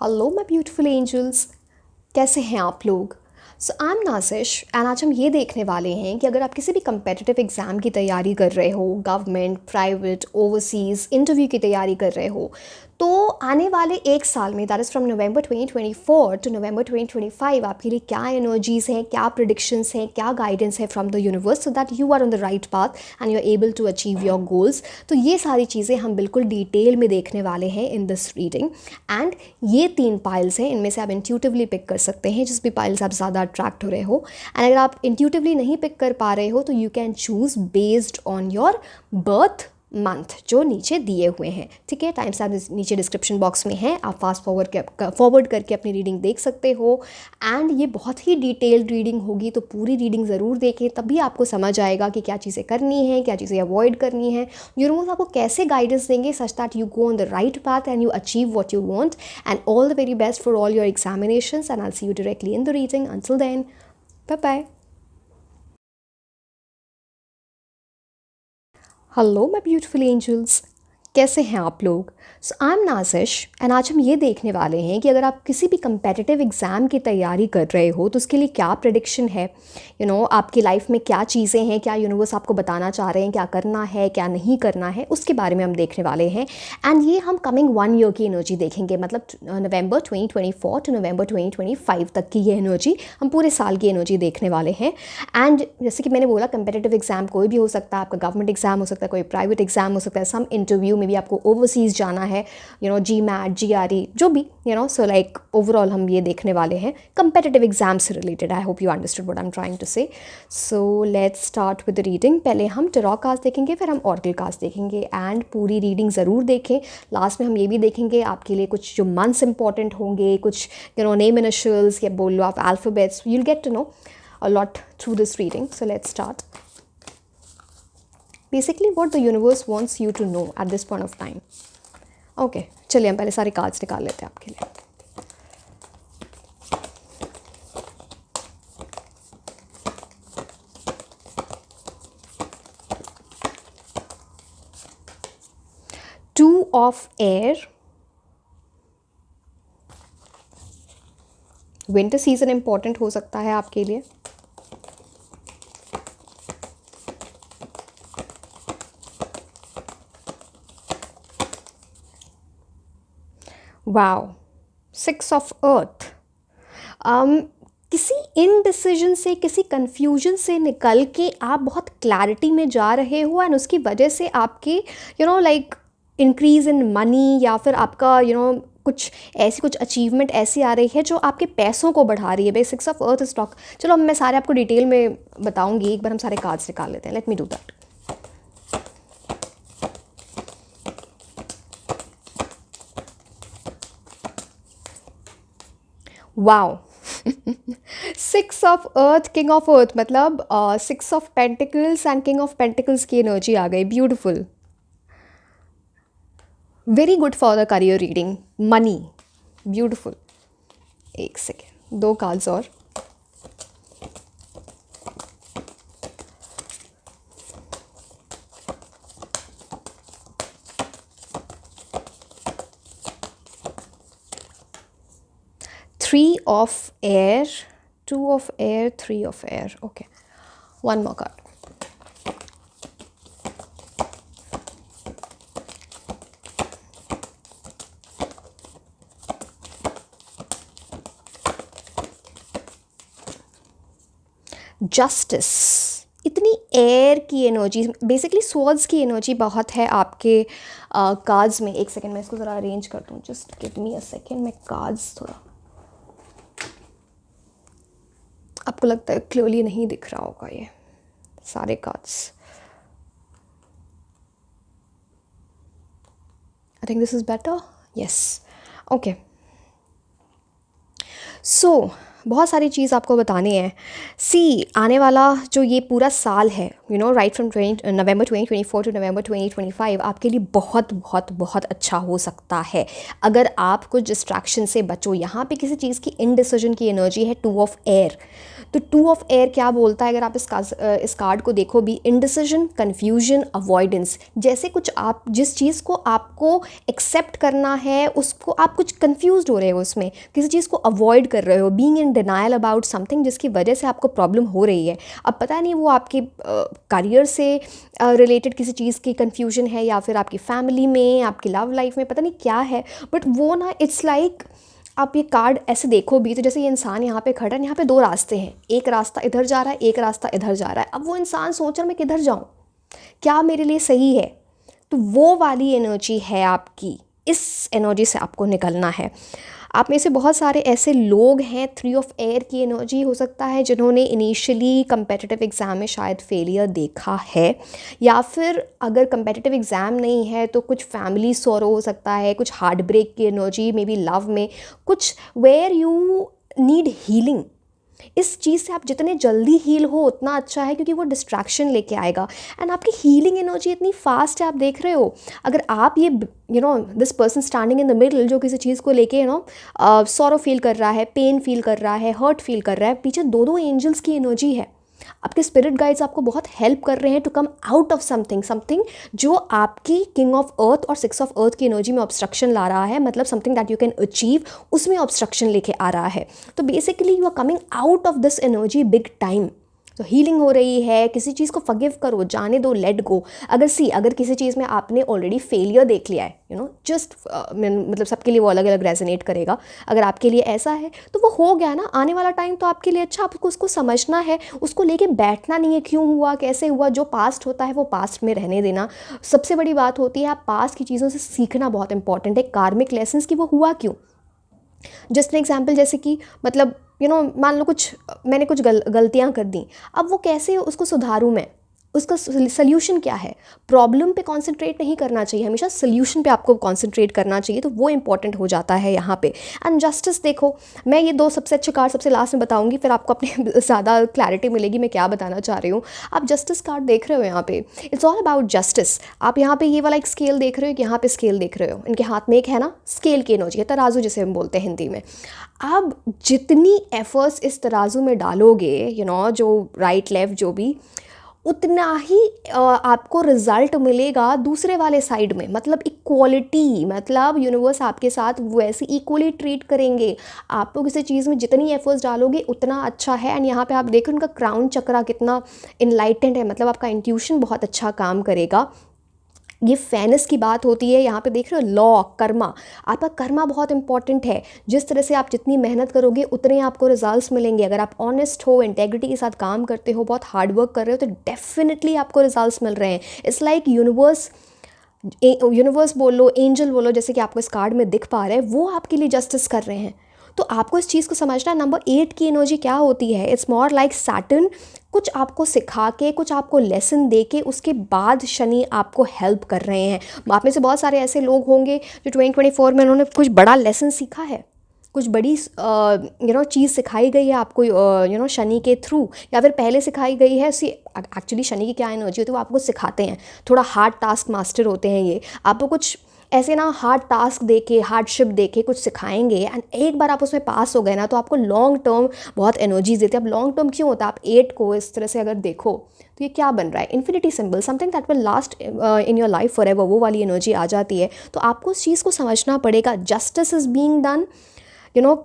Hello my beautiful angels, कैसे हैं आप लोग। सो आई एम नाजिश एंड आज हम ये देखने वाले हैं कि अगर आप किसी भी कम्पिटिटिव एग्ज़ाम की तैयारी कर रहे हो, गवर्नमेंट, प्राइवेट, ओवरसीज़ इंटरव्यू की तैयारी कर रहे हो, तो आने वाले एक साल में that is from November 2024 to November 2025 आपके लिए क्या एनर्जीज़ हैं, क्या प्रिडिक्शंस हैं, क्या गाइडेंस है from the universe so that you are on the right path and you are able to achieve your goals. तो ये सारी चीज़ें हम बिल्कुल डिटेल में देखने वाले हैं इन दिस रीडिंग। एंड ये 3 पाइल्स हैं, इनमें से आप इंट्यूटिवली पिक कर सकते हैं जिस भी पाइल्स आप ज़्यादा अट्रैक्ट हो रहे हो। एंड अगर आप इंट्यूटिवली नहीं पिक कर पा रहे हो तो you can choose based on your birth month जो नीचे दिए हुए हैं। ठीक है, टाइम्स आप नीचे डिस्क्रिप्शन बॉक्स में है, आप फास्ट फॉरवर्ड करके अपनी रीडिंग देख सकते हो। एंड ये बहुत ही डिटेल्ड रीडिंग होगी, तो पूरी रीडिंग ज़रूर देखें, तभी आपको समझ आएगा कि क्या चीज़ें करनी है, क्या चीज़ें अवॉइड करनी है, यूनिवर्स आपको कैसे गाइडेंस देंगे such that you go on the right path and you achieve what you want. And all the very best for all your examinations and I see you directly in the reading. Until then, bye bye. Hello my beautiful angels, कैसे हैं आप लोग। सो I am Nazish and आज हम ये देखने वाले हैं कि अगर आप किसी भी कम्पिटिटिव एग्ज़ाम की तैयारी कर रहे हो तो उसके लिए क्या प्रेडिक्शन है, आपकी लाइफ में क्या चीज़ें हैं, क्या यूनिवर्स आपको बताना चाह रहे हैं, क्या करना है क्या नहीं करना है, उसके बारे में हम देखने वाले हैं। एंड ये हम कमिंग 1 ईयर की एनर्जी देखेंगे, मतलब नवंबर 2024 टू नवंबर 2025 तक की ये एनर्जी, हम पूरे साल की एनर्जी देखने वाले हैं। एंड जैसे कि मैंने बोला, कम्पिटिटिव एग्ज़ाम कोई भी हो सकता है, आपका गवर्नमेंट एग्ज़ाम हो सकता है, कोई प्राइवेट एग्ज़ाम हो सकता है, सम इंटरव्यू में भी आपको ओवरसीज़ जाना है, GMAT, GRE, जो भी, सो लाइक ओवरऑल हम ये देखने वाले हैं कम्पिटिटिव एग्जाम से related. I hope you understood what I am trying to say. So let's start with the reading. पहले हम टैरो कार्ड्स देखेंगे, फिर हम ऑरेकल कार्ड्स देखेंगे। एंड पूरी रीडिंग ज़रूर देखें। लास्ट में हम ये भी देखेंगे आपके लिए कुछ जो मंथ्स इंपॉर्टेंट होंगे, कुछ नेम इनिशियल्स या बोल लो आप alphabets, you will get to know a lot through this reading. So let's start. Basically what the universe wants you to know at this point of time. Okay, चलिए हम पहले सारे कार्ड्स निकाल लेते हैं आपके लिए। Two of air, winter season important हो सकता है आपके लिए। Wow, 6 of earth. किसी इनडिसीजन से, किसी कन्फ्यूजन से निकल के आप बहुत क्लैरिटी में जा रहे हो एंड उसकी वजह से आपके लाइक इंक्रीज़ इन मनी या फिर आपका कुछ अचीवमेंट ऐसी आ रही है जो आपके पैसों को बढ़ा रही है। भाई 6 ऑफ अर्थ स्टॉक, चलो मैं सारे आपको डिटेल में बताऊंगी, एक बार हम सारे कार्ड्स निकाल लेते हैं। Let me do that. Wow, 6 of earth, king of अर्थ, मतलब 6 of pentacles and king of pentacles की एनर्जी आ गई। Beautiful, very good for the career reading, money, beautiful. एक सेकेंड, 2 कार्ड्स और। Three of air, 2 of air, 3 of air. Okay, 1 more card. Justice, इतनी air की energy, basically swords की energy बहुत है आपके कार्ड्स में। एक सेकेंड, मैं इसको ज़रा अरेंज कर दूँ, just give me a second. मैं कार्ड्स थोड़ा, आपको लगता है क्लियरली नहीं दिख रहा होगा ये सारे cards. I think this is better, yes. Okay, so बहुत सारी चीज़ आपको बतानी है। सी, आने वाला जो ये पूरा साल है right from November 2024 to November 2025 आपके लिए बहुत बहुत बहुत अच्छा हो सकता है अगर आप कुछ डिस्ट्रैक्शन से बचो। यहाँ पे किसी चीज़ की इनडिसीजन की एनर्जी है, 2 ऑफ एयर। तो 2 ऑफ एयर क्या बोलता है, अगर आप इस कार्ड को देखो भी, इनडिसीजन, कन्फ्यूजन, अवॉइडेंस। जैसे कुछ आप जिस चीज़ को आपको एक्सेप्ट करना है उसको आप कुछ कन्फ्यूज्ड हो रहे हो, उसमें किसी चीज़ को अवॉइड कर रहे हो, being in denial about something जिसकी वजह से आपको प्रॉब्लम हो रही है। अब पता नहीं वो आपके करियर से रिलेटेड किसी चीज़ की कन्फ्यूजन है या फिर आपकी फैमिली में, आपकी लव लाइफ में, पता नहीं क्या है, बट वो ना इट्स लाइक आप ये कार्ड ऐसे देखो भी तो जैसे ये इंसान यहाँ पे खड़ा है, यहाँ पे 2 रास्ते हैं, एक रास्ता इधर जा रहा है, एक रास्ता इधर जा रहा है। अब वो इंसान सोच रहा है मैं किधर जाऊँ, क्या मेरे लिए सही है। तो वो वाली एनर्जी है आपकी, इस एनर्जी से आपको निकलना है। आप में से बहुत सारे ऐसे लोग हैं, 3 ऑफ एयर की एनर्जी हो सकता है, जिन्होंने इनिशियली कंपेटिटिव एग्ज़ाम में शायद फेलियर देखा है, या फिर अगर कंपेटिटिव एग्ज़ाम नहीं है तो कुछ फैमिली सॉरो हो सकता है, कुछ हार्ट ब्रेक की एनर्जी, मे बी लव में कुछ, वेयर यू नीड हीलिंग। इस चीज़ से आप जितने जल्दी हील हो उतना अच्छा है, क्योंकि वो डिस्ट्रैक्शन लेके आएगा। एंड आपकी हीलिंग एनर्जी इतनी फास्ट है, आप देख रहे हो। अगर आप ये this person standing in the middle जो किसी चीज़ को लेके सॉरो फील कर रहा है, पेन फील कर रहा है, हर्ट फील कर रहा है, पीछे 2 एंजल्स की एनर्जी है। आपके स्पिरिट गाइड्स आपको बहुत हेल्प कर रहे हैं to come out of something जो आपकी किंग ऑफ अर्थ और 6 ऑफ अर्थ की एनर्जी में ऑब्स्ट्रक्शन ला रहा है, मतलब something that you can achieve, उसमें ऑब्स्ट्रक्शन लेके आ रहा है। तो basically you are coming out of this energy big time. तो हीलिंग हो रही है, किसी चीज़ को फॉरगिव करो, जाने दो, लेट गो। अगर किसी चीज़ में आपने ऑलरेडी फेलियर देख लिया है, जस्ट मतलब सबके लिए वो अलग अलग रेजोनेट करेगा। अगर आपके लिए ऐसा है तो वो हो गया ना, आने वाला टाइम तो आपके लिए अच्छा, आपको उसको समझना है, उसको लेके बैठना नहीं है क्यों हुआ, कैसे हुआ। जो पास्ट होता है वो पास्ट में रहने देना सबसे बड़ी बात होती है। आप पास्ट की चीज़ों से सीखना बहुत इंपॉर्टेंट है, कार्मिक लेसन्स की, वो हुआ क्यों। जस्ट एन एग्जाम्पल, जैसे कि मतलब मान लो मैंने कुछ गलतियाँ कर दी, अब वो कैसे उसको सुधारूँ मैं, उसका सल्यूशन क्या है। प्रॉब्लम पे कंसंट्रेट नहीं करना चाहिए, हमेशा सल्यूशन पे आपको कंसंट्रेट करना चाहिए, तो वो इंपॉर्टेंट हो जाता है यहाँ पे। एंड जस्टिस देखो, मैं ये 2 सबसे अच्छे कार्ड सबसे लास्ट में बताऊंगी, फिर आपको अपने ज़्यादा क्लैरिटी मिलेगी मैं क्या बताना चाह रही हूँ। आप जस्टिस कार्ड देख रहे हो यहाँ पे, इट्स ऑल अबाउट जस्टिस। आप यहाँ पे ये वाला एक स्केल देख रहे हो, यहाँ पे स्केल देख रहे हो, इनके हाथ में एक है ना स्केल की एनर्जी है, तराजू जिसे हम बोलते हैं हिंदी में। अब जितनी एफर्ट्स इस तराजू में डालोगे, जो राइट लेफ्ट जो भी, उतना ही आपको रिजल्ट मिलेगा दूसरे वाले साइड में। मतलब इक्वालिटी, मतलब यूनिवर्स आपके साथ वैसे इक्वली ट्रीट करेंगे। आप लोग किसी चीज़ में जितनी एफर्ट्स डालोगे उतना अच्छा है। एंड यहाँ पे आप देखो उनका क्राउन चक्रा कितना इनलाइटेंड है, मतलब आपका इंट्यूशन बहुत अच्छा काम करेगा। ये फेयरनेस की बात होती है, यहाँ पे देख रहे हो लॉ, कर्मा, आपका कर्मा बहुत इंपॉर्टेंट है। जिस तरह से आप जितनी मेहनत करोगे उतने आपको रिजल्ट्स मिलेंगे। अगर आप ऑनेस्ट हो, इंटेग्रिटी के साथ काम करते हो, बहुत हार्ड वर्क कर रहे हो, तो डेफिनेटली आपको रिजल्ट्स मिल रहे हैं। इट्स लाइक यूनिवर्स बोलो, एंजल बोलो, जैसे कि आपको इस कार्ड में दिख पा रहा है, वो आपके लिए जस्टिस कर रहे हैं। तो आपको इस चीज़ को समझना। नंबर 8 की एनर्जी क्या होती है, इट्स मोर लाइक सैटर्न, कुछ आपको सिखा के, कुछ आपको लेसन दे के, उसके बाद शनि आपको हेल्प कर रहे हैं। आप में से बहुत सारे ऐसे लोग होंगे जो 2024 में उन्होंने कुछ बड़ा लेसन सीखा है, कुछ बड़ी चीज़ सिखाई गई है आपको शनि के थ्रू, या फिर पहले सिखाई गई है। एक्चुअली शनि की क्या एनर्जी होती है, वो आपको सिखाते हैं, थोड़ा हार्ड टास्क मास्टर होते हैं ये। आपको कुछ ऐसे ना हार्ड टास्क दे के, हार्डशिप दे के कुछ सिखाएंगे, एंड एक बार आप उसमें पास हो गए ना तो आपको लॉन्ग टर्म बहुत एनर्जीज देते हैं। अब लॉन्ग टर्म क्यों होता है, आप 8 को इस तरह से अगर देखो तो ये क्या बन रहा है, infinity symbol, something that will last in your life for ever, वो वाली एनर्जी आ जाती है। तो आपको उस चीज़ को समझना पड़ेगा। जस्टिस इज़ बीइंग डन,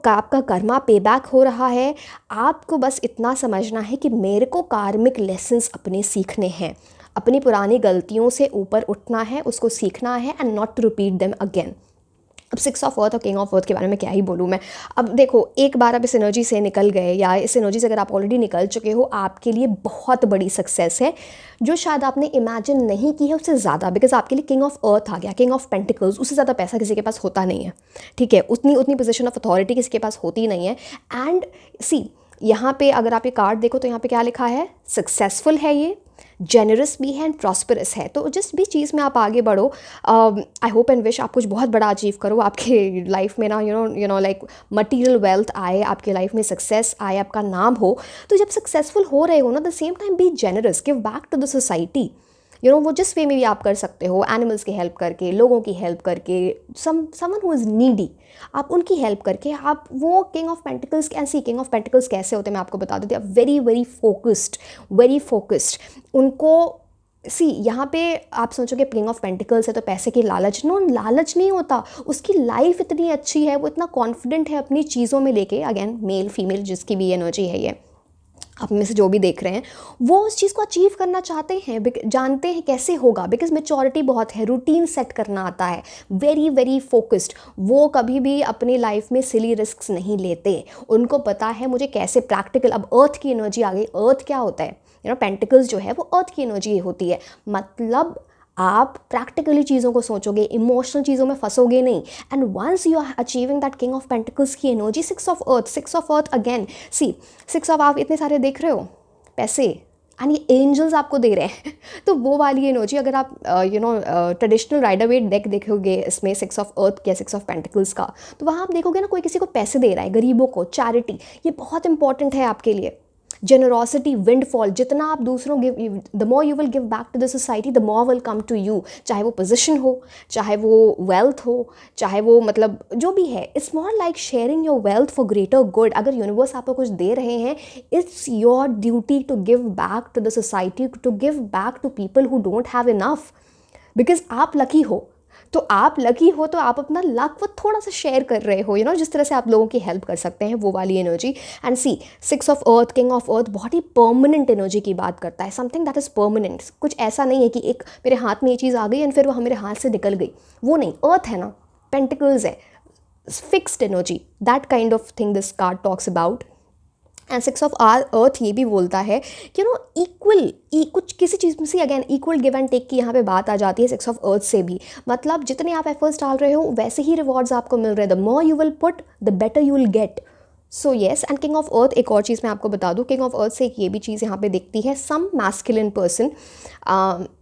आपका कर्मा पे बैक हो रहा है। आपको बस इतना समझना है कि मेरे को कार्मिक लेसन्स अपने सीखने हैं, अपनी पुरानी गलतियों से ऊपर उठना है, उसको सीखना है, and not to repeat them again. अब 6 ऑफ अर्थ और किंग ऑफ अर्थ के बारे में क्या ही बोलूँ मैं। अब देखो, एक बार आप इस एनर्जी से निकल गए, या इस एनर्जी से अगर आप ऑलरेडी निकल चुके हो, आपके लिए बहुत बड़ी सक्सेस है, जो शायद आपने इमेजिन नहीं की है उससे ज़्यादा। बिकॉज आपके लिए किंग ऑफ अर्थ आ गया, किंग ऑफ पेंटिकल्स, उससे ज़्यादा पैसा किसी के पास होता नहीं है, ठीक है। उतनी पोजीशन ऑफ अथॉरिटी किसी के पास होती नहीं है। एंड सी, यहाँ पे अगर आप ये कार्ड देखो तो यहाँ पे क्या लिखा है, सक्सेसफुल है ये, जेनरस भी है एंड प्रॉस्परस है। तो जिस भी चीज़ में आप आगे बढ़ो, आई होप एंड विश आप कुछ बहुत बड़ा अचीव करो, आपके लाइफ में ना you know like material wealth आए, आपके लाइफ में सक्सेस आए, आपका नाम हो। तो जब सक्सेसफुल हो रहे हो ना, the same time be generous, give back to the society. वो जिस वे में भी आप कर सकते हो, एनिमल्स की हेल्प करके, लोगों की हेल्प करके, समवन हु इज़ नीडी, आप उनकी हेल्प करके, आप वो किंग ऑफ पेंटिकल्स। ऐसी किंग ऑफ पेंटिकल्स कैसे होते हैं मैं आपको बता देती हूँ। Very very focused, very focused. उनको सी यहाँ पे आप सोचोगे किंग ऑफ पेंटिकल्स है तो पैसे की लालच, नो, लालच नहीं होता। उसकी लाइफ इतनी अच्छी है, वो इतना कॉन्फिडेंट है अपनी चीज़ों में लेके, अगेन मेल फीमेल जिसकी भी एनर्जी है, ये आप में से जो भी देख रहे हैं, वो उस चीज़ को अचीव करना चाहते हैं, जानते हैं कैसे होगा, बिकॉज मेच्योरिटी बहुत है, रूटीन सेट करना आता है, वेरी वेरी फोकस्ड। वो कभी भी अपनी लाइफ में सिली रिस्क्स नहीं लेते, उनको पता है मुझे कैसे प्रैक्टिकल। अब अर्थ की एनर्जी आ गई। अर्थ क्या होता है, पेंटिकल्स जो है वो अर्थ की एनर्जी होती है। मतलब आप प्रैक्टिकली चीज़ों को सोचोगे, इमोशनल चीज़ों में फंसोगे नहीं। And once you are achieving that king of pentacles की energy, six of earth again, see six of, आप इतने सारे देख रहे हो पैसे, एंड ये एंजल्स आपको दे रहे हैं तो वो वाली एनर्जी, अगर आप ट्रेडिशनल राइडर वेट डेक देखोगे इसमें सिक्स ऑफ अर्थ या सिक्स ऑफ पेंटिकल्स का, तो वहाँ आप देखोगे ना, कोई किसी को पैसे दे रहा है, गरीबों को, चैरिटी, ये बहुत इंपॉर्टेंट है आपके लिए। जेनरोसिटी, विंडफॉल, जितना आप दूसरों give, the more you will give back to the society, the more will come to you. चाहे वो पोजीशन हो, चाहे वो वेल्थ हो, चाहे वो मतलब जो भी है, it's more like sharing your wealth for greater good. अगर यूनिवर्स आपको कुछ दे रहे हैं, it's your duty to give back to the society, to give back to people who don't have enough. Because आप लकी हो, तो आप लकी हो तो आप अपना लक वो थोड़ा सा शेयर कर रहे हो, जिस तरह से आप लोगों की हेल्प कर सकते हैं, वो वाली energy. And see, six of earth, king of earth, बहुत ही परमानेंट एनर्जी की बात करता है, समथिंग दैट इज़ परमानेंट। कुछ ऐसा नहीं है कि एक मेरे हाथ में ये चीज़ आ गई एंड फिर वो मेरे हाथ से निकल गई, वो नहीं। अर्थ है ना, पेंटिकल्स है, fixed energy, that kind of thing this card talks about. And six of अर्थ ये भी बोलता है कि इक्वल, कुछ किसी चीज़ में से again equal give and take की यहाँ पे बात आ जाती है सिक्स ऑफ अर्थ से भी। मतलब जितने आप एफर्ट्स डाल रहे हो वैसे ही रिवॉर्ड्स आपको मिल रहे हैं। The more you will put, the better you will gate. So yes, and king of अर्थ, एक और चीज़ मैं आपको बता दूँ, किंग ऑफ अर्थ से एक ये भी चीज़ यहाँ पे दिखती है, सम मैस्कुलिन पर्सन,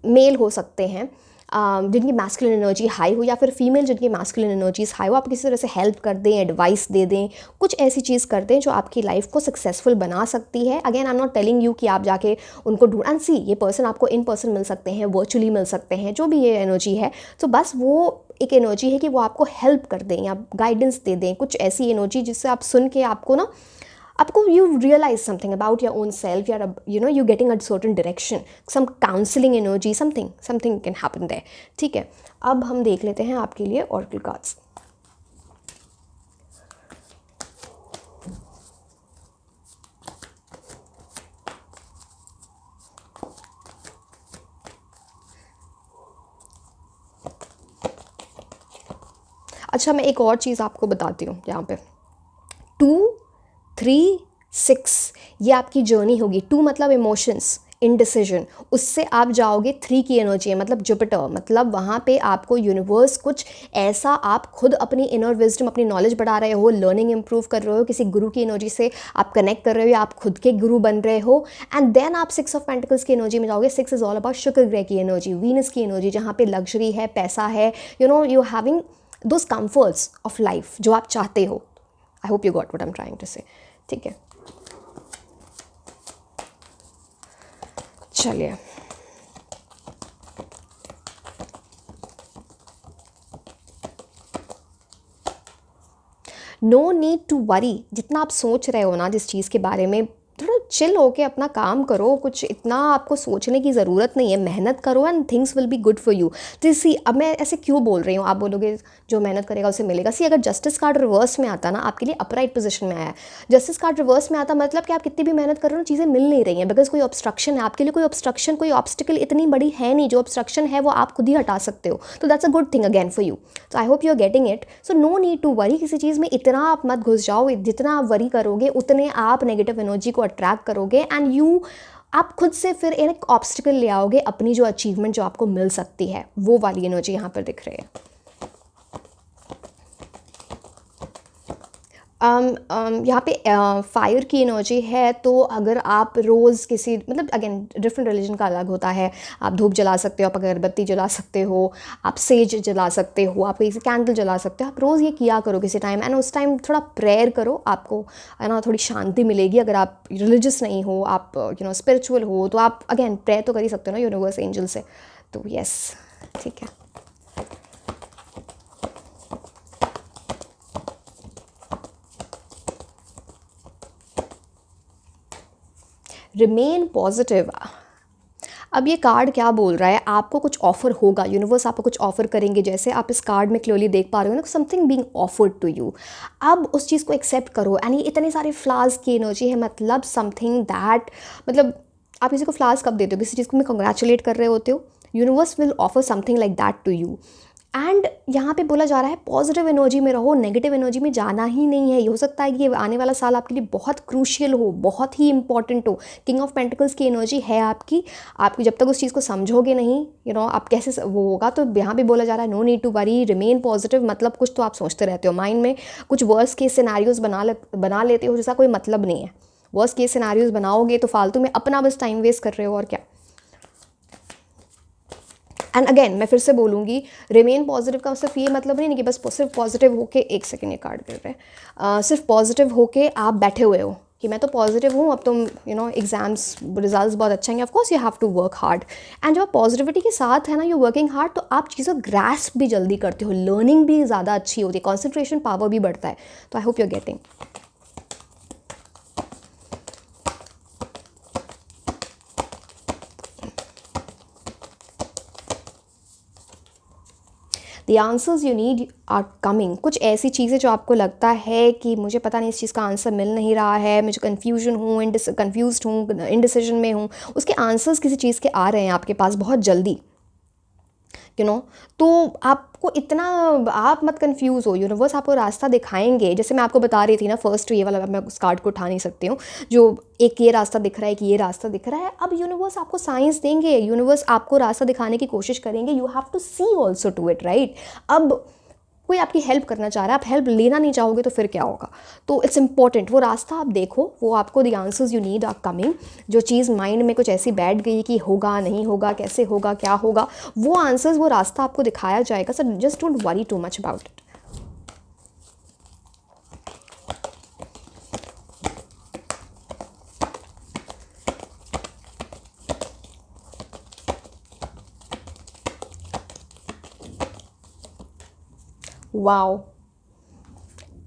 मेल हो सकते हैं जिनकी मैस्कुलिन एनर्जी हाई हो, या फिर फीमेल जिनकी मैस्कुलिन एनर्जीज हाई हो, आप किसी तरह से हेल्प कर दें, एडवाइस दे दें, कुछ ऐसी चीज़ कर दें जो आपकी लाइफ को सक्सेसफुल बना सकती है। Again I am not telling you कि आप जाके उनको ढूंढ, एंड सी, ये पर्सन आपको इन पर्सन मिल सकते हैं, वर्चुअली मिल सकते हैं, जो भी ये एनर्जी है। तो बस वो एक एनर्जी है कि वो आपको हेल्प कर दें या गाइडेंस दे दें, कुछ ऐसी एनर्जी जिससे आप सुन के आपको you realize something about your own self, you're getting a certain direction, some counseling energy, something can happen there। ठीक है, अब हम देख लेते हैं आपके लिए oracle cards। अच्छा, मैं एक और चीज़ आपको बताती हूँ यहाँ पे, 2, 3, 6, ये आपकी जर्नी होगी। 2 मतलब इमोशंस, इनडिसीजन, उससे आप जाओगे 3 की एनर्जी है, मतलब जुपिटर, मतलब वहाँ पे आपको यूनिवर्स कुछ ऐसा, आप खुद अपनी इनर विजडम, अपनी नॉलेज बढ़ा रहे हो, लर्निंग इंप्रूव कर रहे हो, किसी गुरु की एनर्जी से आप कनेक्ट कर रहे हो, या आप खुद के गुरु बन रहे हो, एंड देन आप 6 ऑफ पेंटिकल्स की एनर्जी में जाओगे। 6 इज ऑल अबाउट शुक्र ग्रह की एनर्जी, वीनस की एनर्जी, जहाँ पे लग्जरी है, पैसा है, you having those comforts of life जो आप चाहते हो। I hope you got what I am trying to say. ठीक है, चलिए, नो नीड टू वरी। जितना आप सोच रहे हो ना जिस चीज़ के बारे में, थोड़ा चिल होके अपना काम करो, कुछ इतना आपको सोचने की ज़रूरत नहीं है, मेहनत करो and things will be good for you. तो सी, अब मैं ऐसे क्यों बोल रही हूँ, आप बोलोगे जो मेहनत करेगा उसे मिलेगा। सी, अगर जस्टिस कार्ड रिवर्स में आता ना, आपके लिए अपराइट पोजीशन में आया है, जस्टिस कार्ड रिवर्स में आता मतलब कि आप कितनी भी मेहनत कर रहे हो, चीज़ें मिल नहीं रही हैं, बिकॉज कोई ऑब्स्ट्रक्शन है आपके लिए, कोई ऑब्स्ट्रक्शन, कोई ऑब्स्टिकल इतनी बड़ी है नहीं, जो ऑब्स्ट्रक्शन है वो आप खुद ही हटा सकते हो। तो that's a good thing again for you. तो I hope you are getting it. So no need to worry, किसी चीज़ में इतना आप मत घुस जाओ, जितना आप वरी करोगे उतने आप नेगेटिव एनर्जी को अट्रैक्ट करोगे, एंड आप खुद से फिर एक ऑब्स्टिकल ले आओगे अपनी जो अचीवमेंट जो आपको मिल सकती है, वो वाली एनर्जी यहाँ पर दिख रही है। यहाँ पे फायर की एनर्जी है, तो अगर आप रोज़ किसी मतलब अगेन डिफरेंट रिलीजन का अलग होता है, आप धूप जला सकते हो, आप अगरबत्ती जला सकते हो, आप सेज जला सकते हो, आप किसी कैंडल जला सकते हो, आप रोज़ ये किया करो किसी टाइम, एंड उस टाइम थोड़ा प्रेयर करो, आपको है ना थोड़ी शांति मिलेगी। अगर आप रिलीजियस नहीं हो, आप स्पिरिचुअल हो, तो आप अगेन प्रेयर तो कर ही सकते हो ना यूनिवर्स एंजल से। तो यस, ठीक है। Remain positive. अब ये कार्ड क्या बोल रहा है, आपको कुछ ऑफर होगा, यूनिवर्स आपको कुछ ऑफर करेंगे, जैसे आप इस कार्ड में क्लियरली देख पा रहे हो ना, something being offered to you. अब उस चीज़ को एक्सेप्ट करो, एंड ये इतने सारे फ्लावर्स की एनर्जी है, मतलब समथिंग दैट, मतलब आप किसी को फ्लावर्स कब देते हो, किसी चीज़ को मैं कंग्रेचुलेट कर रहे होते हो, universe will offer something like that to you. And यहाँ पे बोला जा रहा है पॉजिटिव एनर्जी में रहो, नेगेटिव एनर्जी में जाना ही नहीं है। ये हो सकता है कि ये आने वाला साल आपके लिए बहुत क्रूशियल हो, बहुत ही इंपॉर्टेंट हो। किंग ऑफ पेंटिकल्स की एनर्जी है आपकी जब तक उस चीज़ को समझोगे नहीं, आप कैसे वो होगा। तो यहाँ पे बोला जा रहा है no need to worry, remain positive. मतलब कुछ तो आप सोचते रहते हो माइंड में, कुछ वर्स्ट केस सिनेरियोज बना लेते हो, जिसका कोई मतलब नहीं है। वर्स्ट केस सिनेरियोज बनाओगे तो फालतू में अपना बस टाइम वेस्ट कर रहे हो, और क्या। एंड अगेन मैं फिर से बोलूँगी, रिमेन पॉजिटिव का सिर्फ ये मतलब नहीं कि बस सिर्फ पॉजिटिव होके, एक सेकेंड ये कार्ड कर रहे हैं, सिर्फ पॉजिटिव होके आप बैठे हुए हो कि मैं तो पॉजिटिव हूँ, अब तुम एग्जाम्स रिजल्ट्स बहुत अच्छे होंगे। Of course you have to work hard, and जब पॉजिटिविटी के साथ है ना, यू वर्किंग हार्ड, तो आप चीज़ें ग्रैस्प भी जल्दी करते हो, लर्निंग भी ज़्यादा अच्छी होती है, कॉन्सेंट्रेशन पावर भी बढ़ता है। तो I hope you are getting. The answers you need are coming. कुछ ऐसी चीज़ें जो आपको लगता है कि मुझे पता नहीं, इस चीज़ का आंसर मिल नहीं रहा है, मुझे कन्फ्यूजन हूँ, कन्फ्यूज्ड हूँ, इनडिसीजन में हूँ, उसके आंसर्स किसी चीज़ के आ रहे हैं आपके पास बहुत जल्दी, तो आपको इतना, आप मत कंफ्यूज हो, यूनिवर्स आपको रास्ता दिखाएंगे। जैसे मैं आपको बता रही थी ना, फर्स्ट ये वाला, मैं उस कार्ड को उठा नहीं सकती हूँ, जो एक ये रास्ता दिख रहा है कि ये रास्ता दिख रहा है, अब यूनिवर्स आपको साइंस देंगे, यूनिवर्स आपको रास्ता दिखाने की कोशिश करेंगे। You have to see also to it, right. अब कोई आपकी हेल्प करना चाह रहा है, आप हेल्प लेना नहीं चाहोगे तो फिर क्या होगा। तो इट्स इंपॉर्टेंट, वो रास्ता आप देखो, वो आपको the answers you need are coming. जो चीज़ माइंड में कुछ ऐसी बैठ गई कि होगा नहीं होगा, कैसे होगा, क्या होगा, वो आंसर्स, वो रास्ता आपको दिखाया जाएगा। Sir just don't worry too much about it. Wow,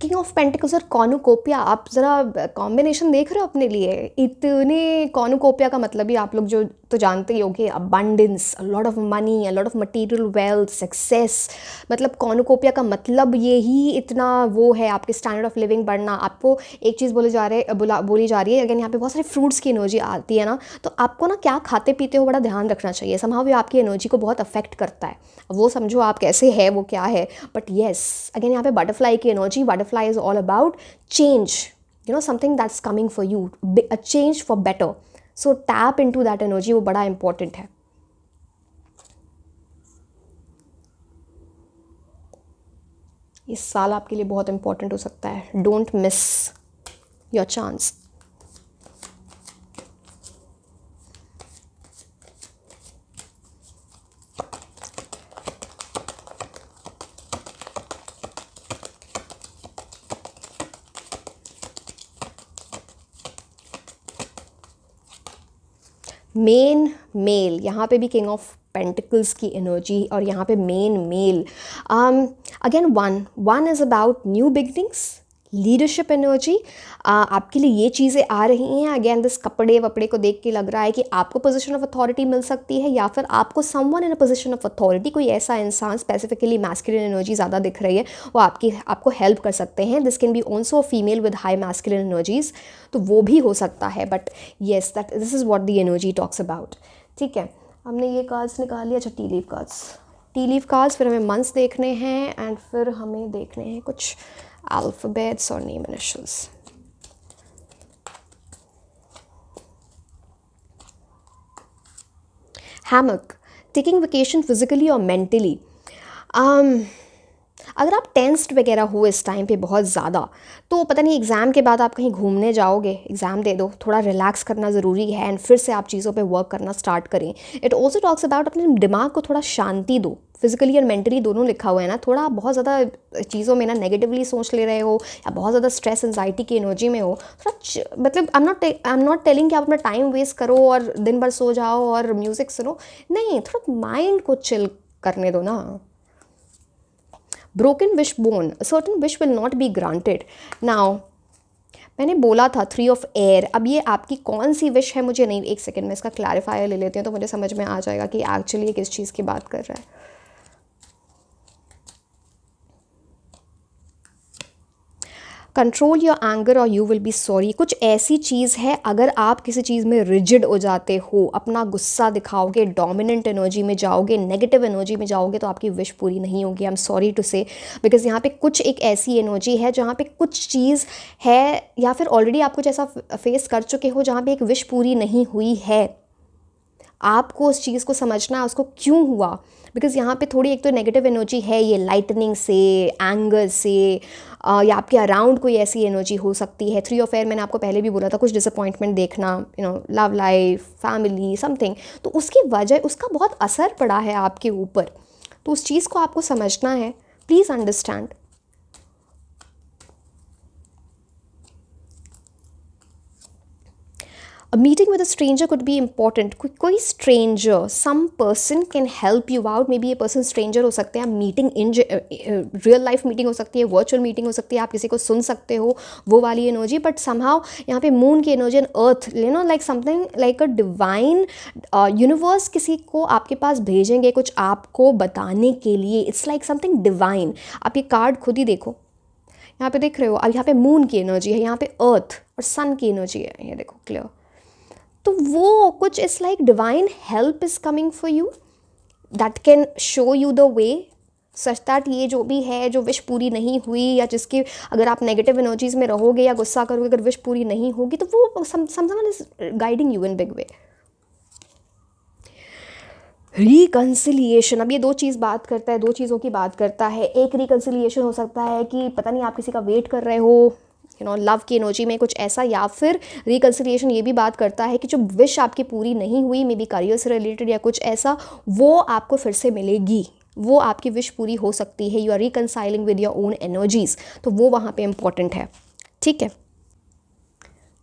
king of pentacles और कॉर्नुकोपिया, आप ज़रा कॉम्बिनेशन देख रहे हो अपने लिए। इतने कॉर्नुकोपिया का मतलब ही आप लोग जो तो जानते ही होंगे, abundance, a lot of money, a lot of material wealth, success. मतलब कॉर्नुकोपिया का मतलब ये ही इतना वो है, आपके स्टैंडर्ड ऑफ लिविंग बढ़ना। आपको एक चीज़ बोली जा रही है, अगेन यहाँ पे बहुत सारे फ्रूट्स की एनर्जी आती है ना, तो आपको ना क्या खाते पीते हो बड़ा ध्यान रखना चाहिए। समहाउ ये आपकी एनर्जी को बहुत अफेक्ट करता है, वो समझो आप कैसे है, वो क्या है। बट येस, अगेन यहाँ पे बटरफ्लाई की energy, butterfly is all about change, something that's coming for you, a change for better. So tap into that energy, वो बड़ा important है। इस साल आपके लिए बहुत important हो सकता है, don't miss your chance. Main male, यहाँ पे भी किंग ऑफ पेंटिकल्स की एनर्जी, और यहाँ पे main male. Again one is about new beginnings, leadership energy. आपके लिए ये चीज़ें आ रही हैं। अगेन दिस कपड़े वपड़े को देख के लग रहा है कि आपको पोजीशन ऑफ अथॉरिटी मिल सकती है, या फिर आपको someone in a position of authority, कोई ऐसा इंसान, स्पेसिफिकली मैस्कुलिन एनर्जी ज़्यादा दिख रही है, वो आपको हेल्प कर सकते हैं। This can be also female with high masculine energies, तो वो भी हो सकता है। But yes, this is what the energy talks about. ठीक है, हमने ये कार्ड्स निकाल लिया। अच्छा, टी लीफ कार्ड्स, फिर हमें मंथ्स देखने हैं, एंड फिर हमें देखने हैं कुछ अल्फ़ाबेट्स और name initials. Hammock, taking vacation physically or mentally. अगर आप टेंस्ड वगैरह हो इस टाइम पे बहुत ज़्यादा, तो पता नहीं एग्ज़ाम के बाद आप कहीं घूमने जाओगे, एग्ज़ाम दे दो, थोड़ा रिलैक्स करना ज़रूरी है एंड फिर से आप चीज़ों पे वर्क करना स्टार्ट करें। इट ऑल्सो टॉक्स अबाउट अपने दिमाग को थोड़ा शांति दो, फिजिकली और मेंटली दोनों लिखा हुआ है ना। थोड़ा बहुत ज़्यादा चीज़ों में ना नेगेटिवली सोच ले रहे हो या बहुत ज़्यादा स्ट्रेस एंजाइटी की एनर्जी में हो, थोड़ा मतलब आई एम नॉट टेलिंग कि आप अपना टाइम वेस्ट करो और दिन भर सो जाओ और म्यूज़िक सुनो, नहीं, थोड़ा माइंड को चिल करने दो ना। Broken wish bone, certain wish will not be granted. Now मैंने बोला था 3 ऑफ एयर, अब ये आपकी कौन सी विश है मुझे नहीं, एक सेकेंड में इसका क्लैरिफायर ले लेती हूँ तो मुझे समझ में आ जाएगा कि एक्चुअली किस चीज़ की बात कर रहा है। कंट्रोल योर एंगर और यू विल बी सॉरी, कुछ ऐसी चीज़ है अगर आप किसी चीज़ में रिजिड हो जाते हो, अपना गुस्सा दिखाओगे, डोमिनेंट एनर्जी में जाओगे, नेगेटिव एनर्जी में जाओगे, तो आपकी विश पूरी नहीं होगी। आई एम सॉरी टू से, बिकॉज यहाँ पे कुछ एक ऐसी एनर्जी है जहाँ पे कुछ चीज़ है या फिर ऑलरेडी आप कुछ ऐसा फेस कर चुके हो जहाँ पे एक विश पूरी नहीं हुई है। आपको उस चीज़ को समझना है उसको क्यों हुआ, बिकॉज़ यहाँ पे थोड़ी एक तो नेगेटिव एनर्जी है, ये लाइटनिंग से, एंगर से, या आपके अराउंड कोई ऐसी एनर्जी हो सकती है। 3 ऑफ एयर मैंने आपको पहले भी बोला था, कुछ डिसअपॉइंटमेंट देखना, लव लाइफ, फैमिली, समथिंग, तो उसकी वजह उसका बहुत असर पड़ा है आपके ऊपर, तो उस चीज़ को आपको समझना है। Please understand. A meeting with a stranger could be important. कोई stranger, some person can help you out. Maybe ये person stranger हो सकते हैं, meeting in real life meeting हो सकती है, वर्चुअल मीटिंग हो सकती है, आप किसी को सुन सकते हो, वो वाली एनर्जी। बट समहाउ यहाँ पे मून की energy and earth, like something like a divine universe किसी को आपके पास भेजेंगे कुछ आपको बताने के लिए। It's like something divine. आप ये कार्ड खुद ही देखो, यहाँ पे देख रहे हो, अब यहाँ पे मून की एनर्जी है, यहाँ पे अर्थ और सन की एनर्जी है, ये देखो क्लियर। तो वो कुछ इस like divine help is coming for you that can show you the way such that ये जो भी है, जो विश पूरी नहीं हुई या जिसकी अगर आप नेगेटिव एनर्जीज में रहोगे या गुस्सा करोगे, अगर विश पूरी नहीं होगी, तो वो someone is guiding you in big way. Reconciliation, अब ये दो चीज़ बात करता है, दो चीज़ों की बात करता है। एक रिकन्सिलिएशन हो सकता है कि पता नहीं आप किसी का वेट कर रहे हो, लव की एनर्जी में कुछ ऐसा, या फिर रिकन्सिलिएशन ये भी बात करता है कि जो विश आपकी पूरी नहीं हुई, मे बी करियर से रिलेटेड या कुछ ऐसा, वो आपको फिर से मिलेगी, वो आपकी विश पूरी हो सकती है। You are reconciling with your own energies, तो वो वहाँ पे इम्पॉर्टेंट है। ठीक है,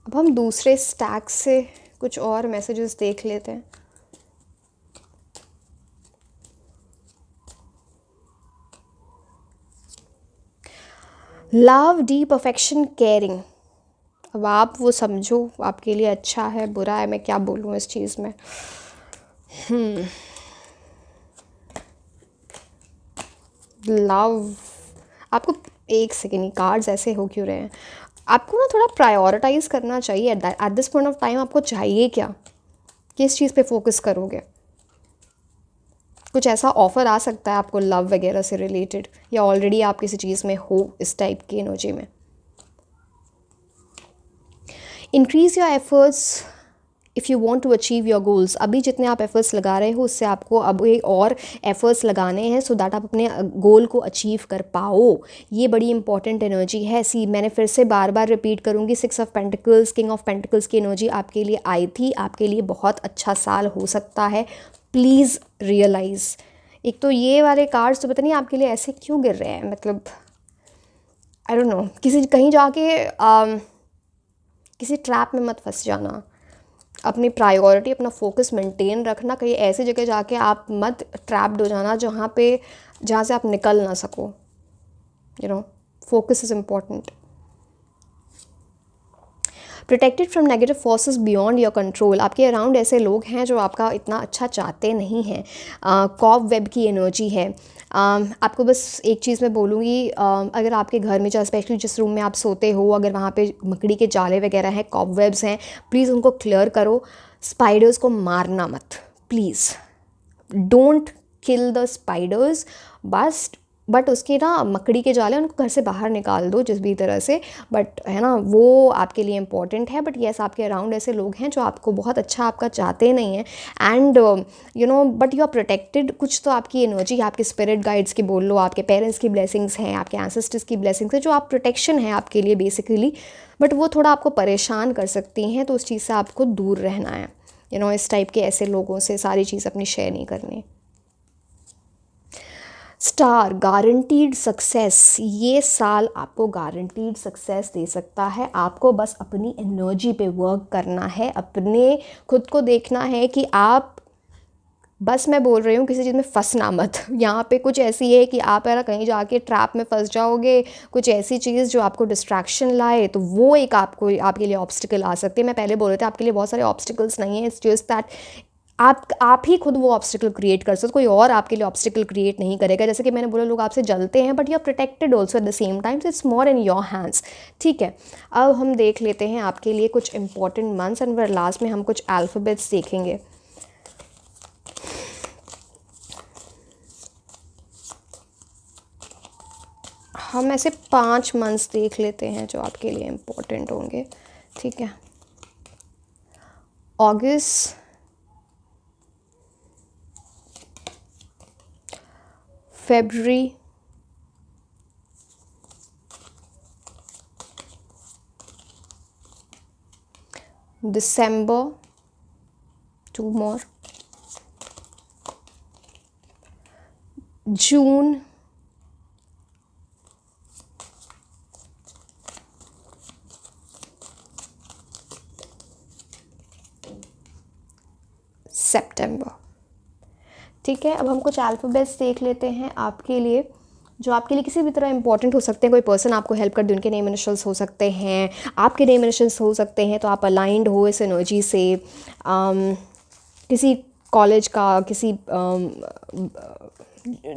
अब हम दूसरे स्टैक से कुछ और मैसेजेस देख लेते हैं। Love, deep affection, caring. अब आप वो समझो आपके लिए अच्छा है बुरा है, मैं क्या बोलूँ इस चीज़ में। लव, आपको एक सेकेंड, कार्ड्स ऐसे हो क्यों रहे हैं, आपको ना थोड़ा प्रायोरिटाइज करना चाहिए eight this point of time. आपको चाहिए क्या, किस चीज़ पे फोकस करोगे। कुछ ऐसा ऑफ़र आ सकता है आपको लव वगैरह से रिलेटेड, या ऑलरेडी आप किसी चीज़ में हो इस टाइप की एनर्जी में। Increase your efforts if you want to achieve your goals. अभी जितने आप एफर्ट्स लगा रहे हो उससे आपको अब एक और एफर्ट्स लगाने हैं सो दैट आप अपने गोल को अचीव कर पाओ। ये बड़ी इंपॉर्टेंट एनर्जी है। सी, मैंने फिर से बार बार रिपीट करूँगी, 6 of pentacles, king of pentacles की एनर्जी आपके लिए आई थी। आपके लिए बहुत अच्छा साल हो सकता है, प्लीज़ रियलाइज़। एक तो ये वाले कार्ड्स तो पता नहीं आपके लिए ऐसे क्यों गिर रहे हैं, मतलब आई डोंट नो, किसी कहीं जाके किसी ट्रैप में मत फंस जाना। अपनी प्रायोरिटी, अपना फोकस मेंटेन रखना, कहीं ऐसी जगह जाके आप मत ट्रैप्ड हो जाना जहाँ से आप निकल ना सको। Focus is important. Protected from negative forces beyond your control. आपके अराउंड ऐसे लोग हैं जो आपका इतना अच्छा चाहते नहीं हैं। कॉब वेब की एनर्जी है। आपको बस एक चीज़ मैं बोलूँगी, अगर आपके घर में, चाहे स्पेशली जिस रूम में आप सोते हो, अगर वहाँ पे मकड़ी के जाले वगैरह हैं, कॉब वेब्स हैं, प्लीज़ उनको क्लियर करो। स्पाइडर्स को मारना मत, please don't kill the spiders. बस बट उसकी ना मकड़ी के जाल है, उनको घर से बाहर निकाल दो जिस भी तरह से, बट है ना वो आपके लिए इम्पॉर्टेंट है। बट येस, आपके अराउंड ऐसे लोग हैं जो आपको बहुत अच्छा आपका चाहते नहीं हैं, and you know but you are protected. कुछ तो आपकी एनर्जी, आपके स्पिरिट गाइड्स की बोल लो, आपके पेरेंट्स की ब्लेसिंग्स हैं, आपके एंसेस्टर्स की ब्लेसिंग्स है, जो आप प्रोटेक्शन है आपके लिए बेसिकली, बट वो थोड़ा आपको परेशान कर सकती हैं, तो उस चीज़ से आपको दूर रहना है। यू नो इस टाइप के ऐसे लोगों से सारी चीज़ अपनी शेयर नहीं करनी। Star, guaranteed success. ये साल आपको गारंटीड सक्सेस दे सकता है। आपको बस अपनी एनर्जी पे वर्क करना है, अपने खुद को देखना है कि आप, बस मैं बोल रही हूँ किसी चीज़ में फंसना मत। यहाँ पे कुछ ऐसी है कि आप है ना कहीं जाके ट्रैप में फंस जाओगे, कुछ ऐसी चीज़ जो आपको डिस्ट्रैक्शन लाए, तो वो एक आपको आपके लिए ऑब्स्टिकल आ सकती है। मैं पहले बोल रही थी आपके लिए बहुत सारे ऑब्स्टिकल्स नहीं हैं, इट्स जस्ट दैट आप ही खुद वो ऑब्स्टिकल क्रिएट कर सकते हो, कोई और आपके लिए ऑब्स्टिकल क्रिएट नहीं करेगा। जैसे कि मैंने बोला लोग आपसे जलते हैं, but you are protected also at the same time, so it's more in your hands. ठीक है, अब हम देख लेते हैं आपके लिए कुछ इंपॉर्टेंट मंथ्स, एंड फिर लास्ट में हम कुछ अल्फ़ाबेट्स देखेंगे। हम ऐसे 5 मंथ्स देख लेते हैं जो आपके लिए इम्पोर्टेंट होंगे। ठीक है, अगस्त, फरवरी, दिसंबर, 2 मोर, जून, सितंबर। ठीक है, अब हम कुछ अल्फ़ाबेट्स देख लेते हैं आपके लिए, जो आपके लिए किसी भी तरह इंपॉर्टेंट हो सकते हैं। कोई पर्सन आपको हेल्प कर दे, उनके नेम इनिशियल्स हो सकते हैं, आपके नेम इनिशियल्स हो सकते हैं, तो आप अलाइंड हो इस एनर्जी से। किसी कॉलेज का, किसी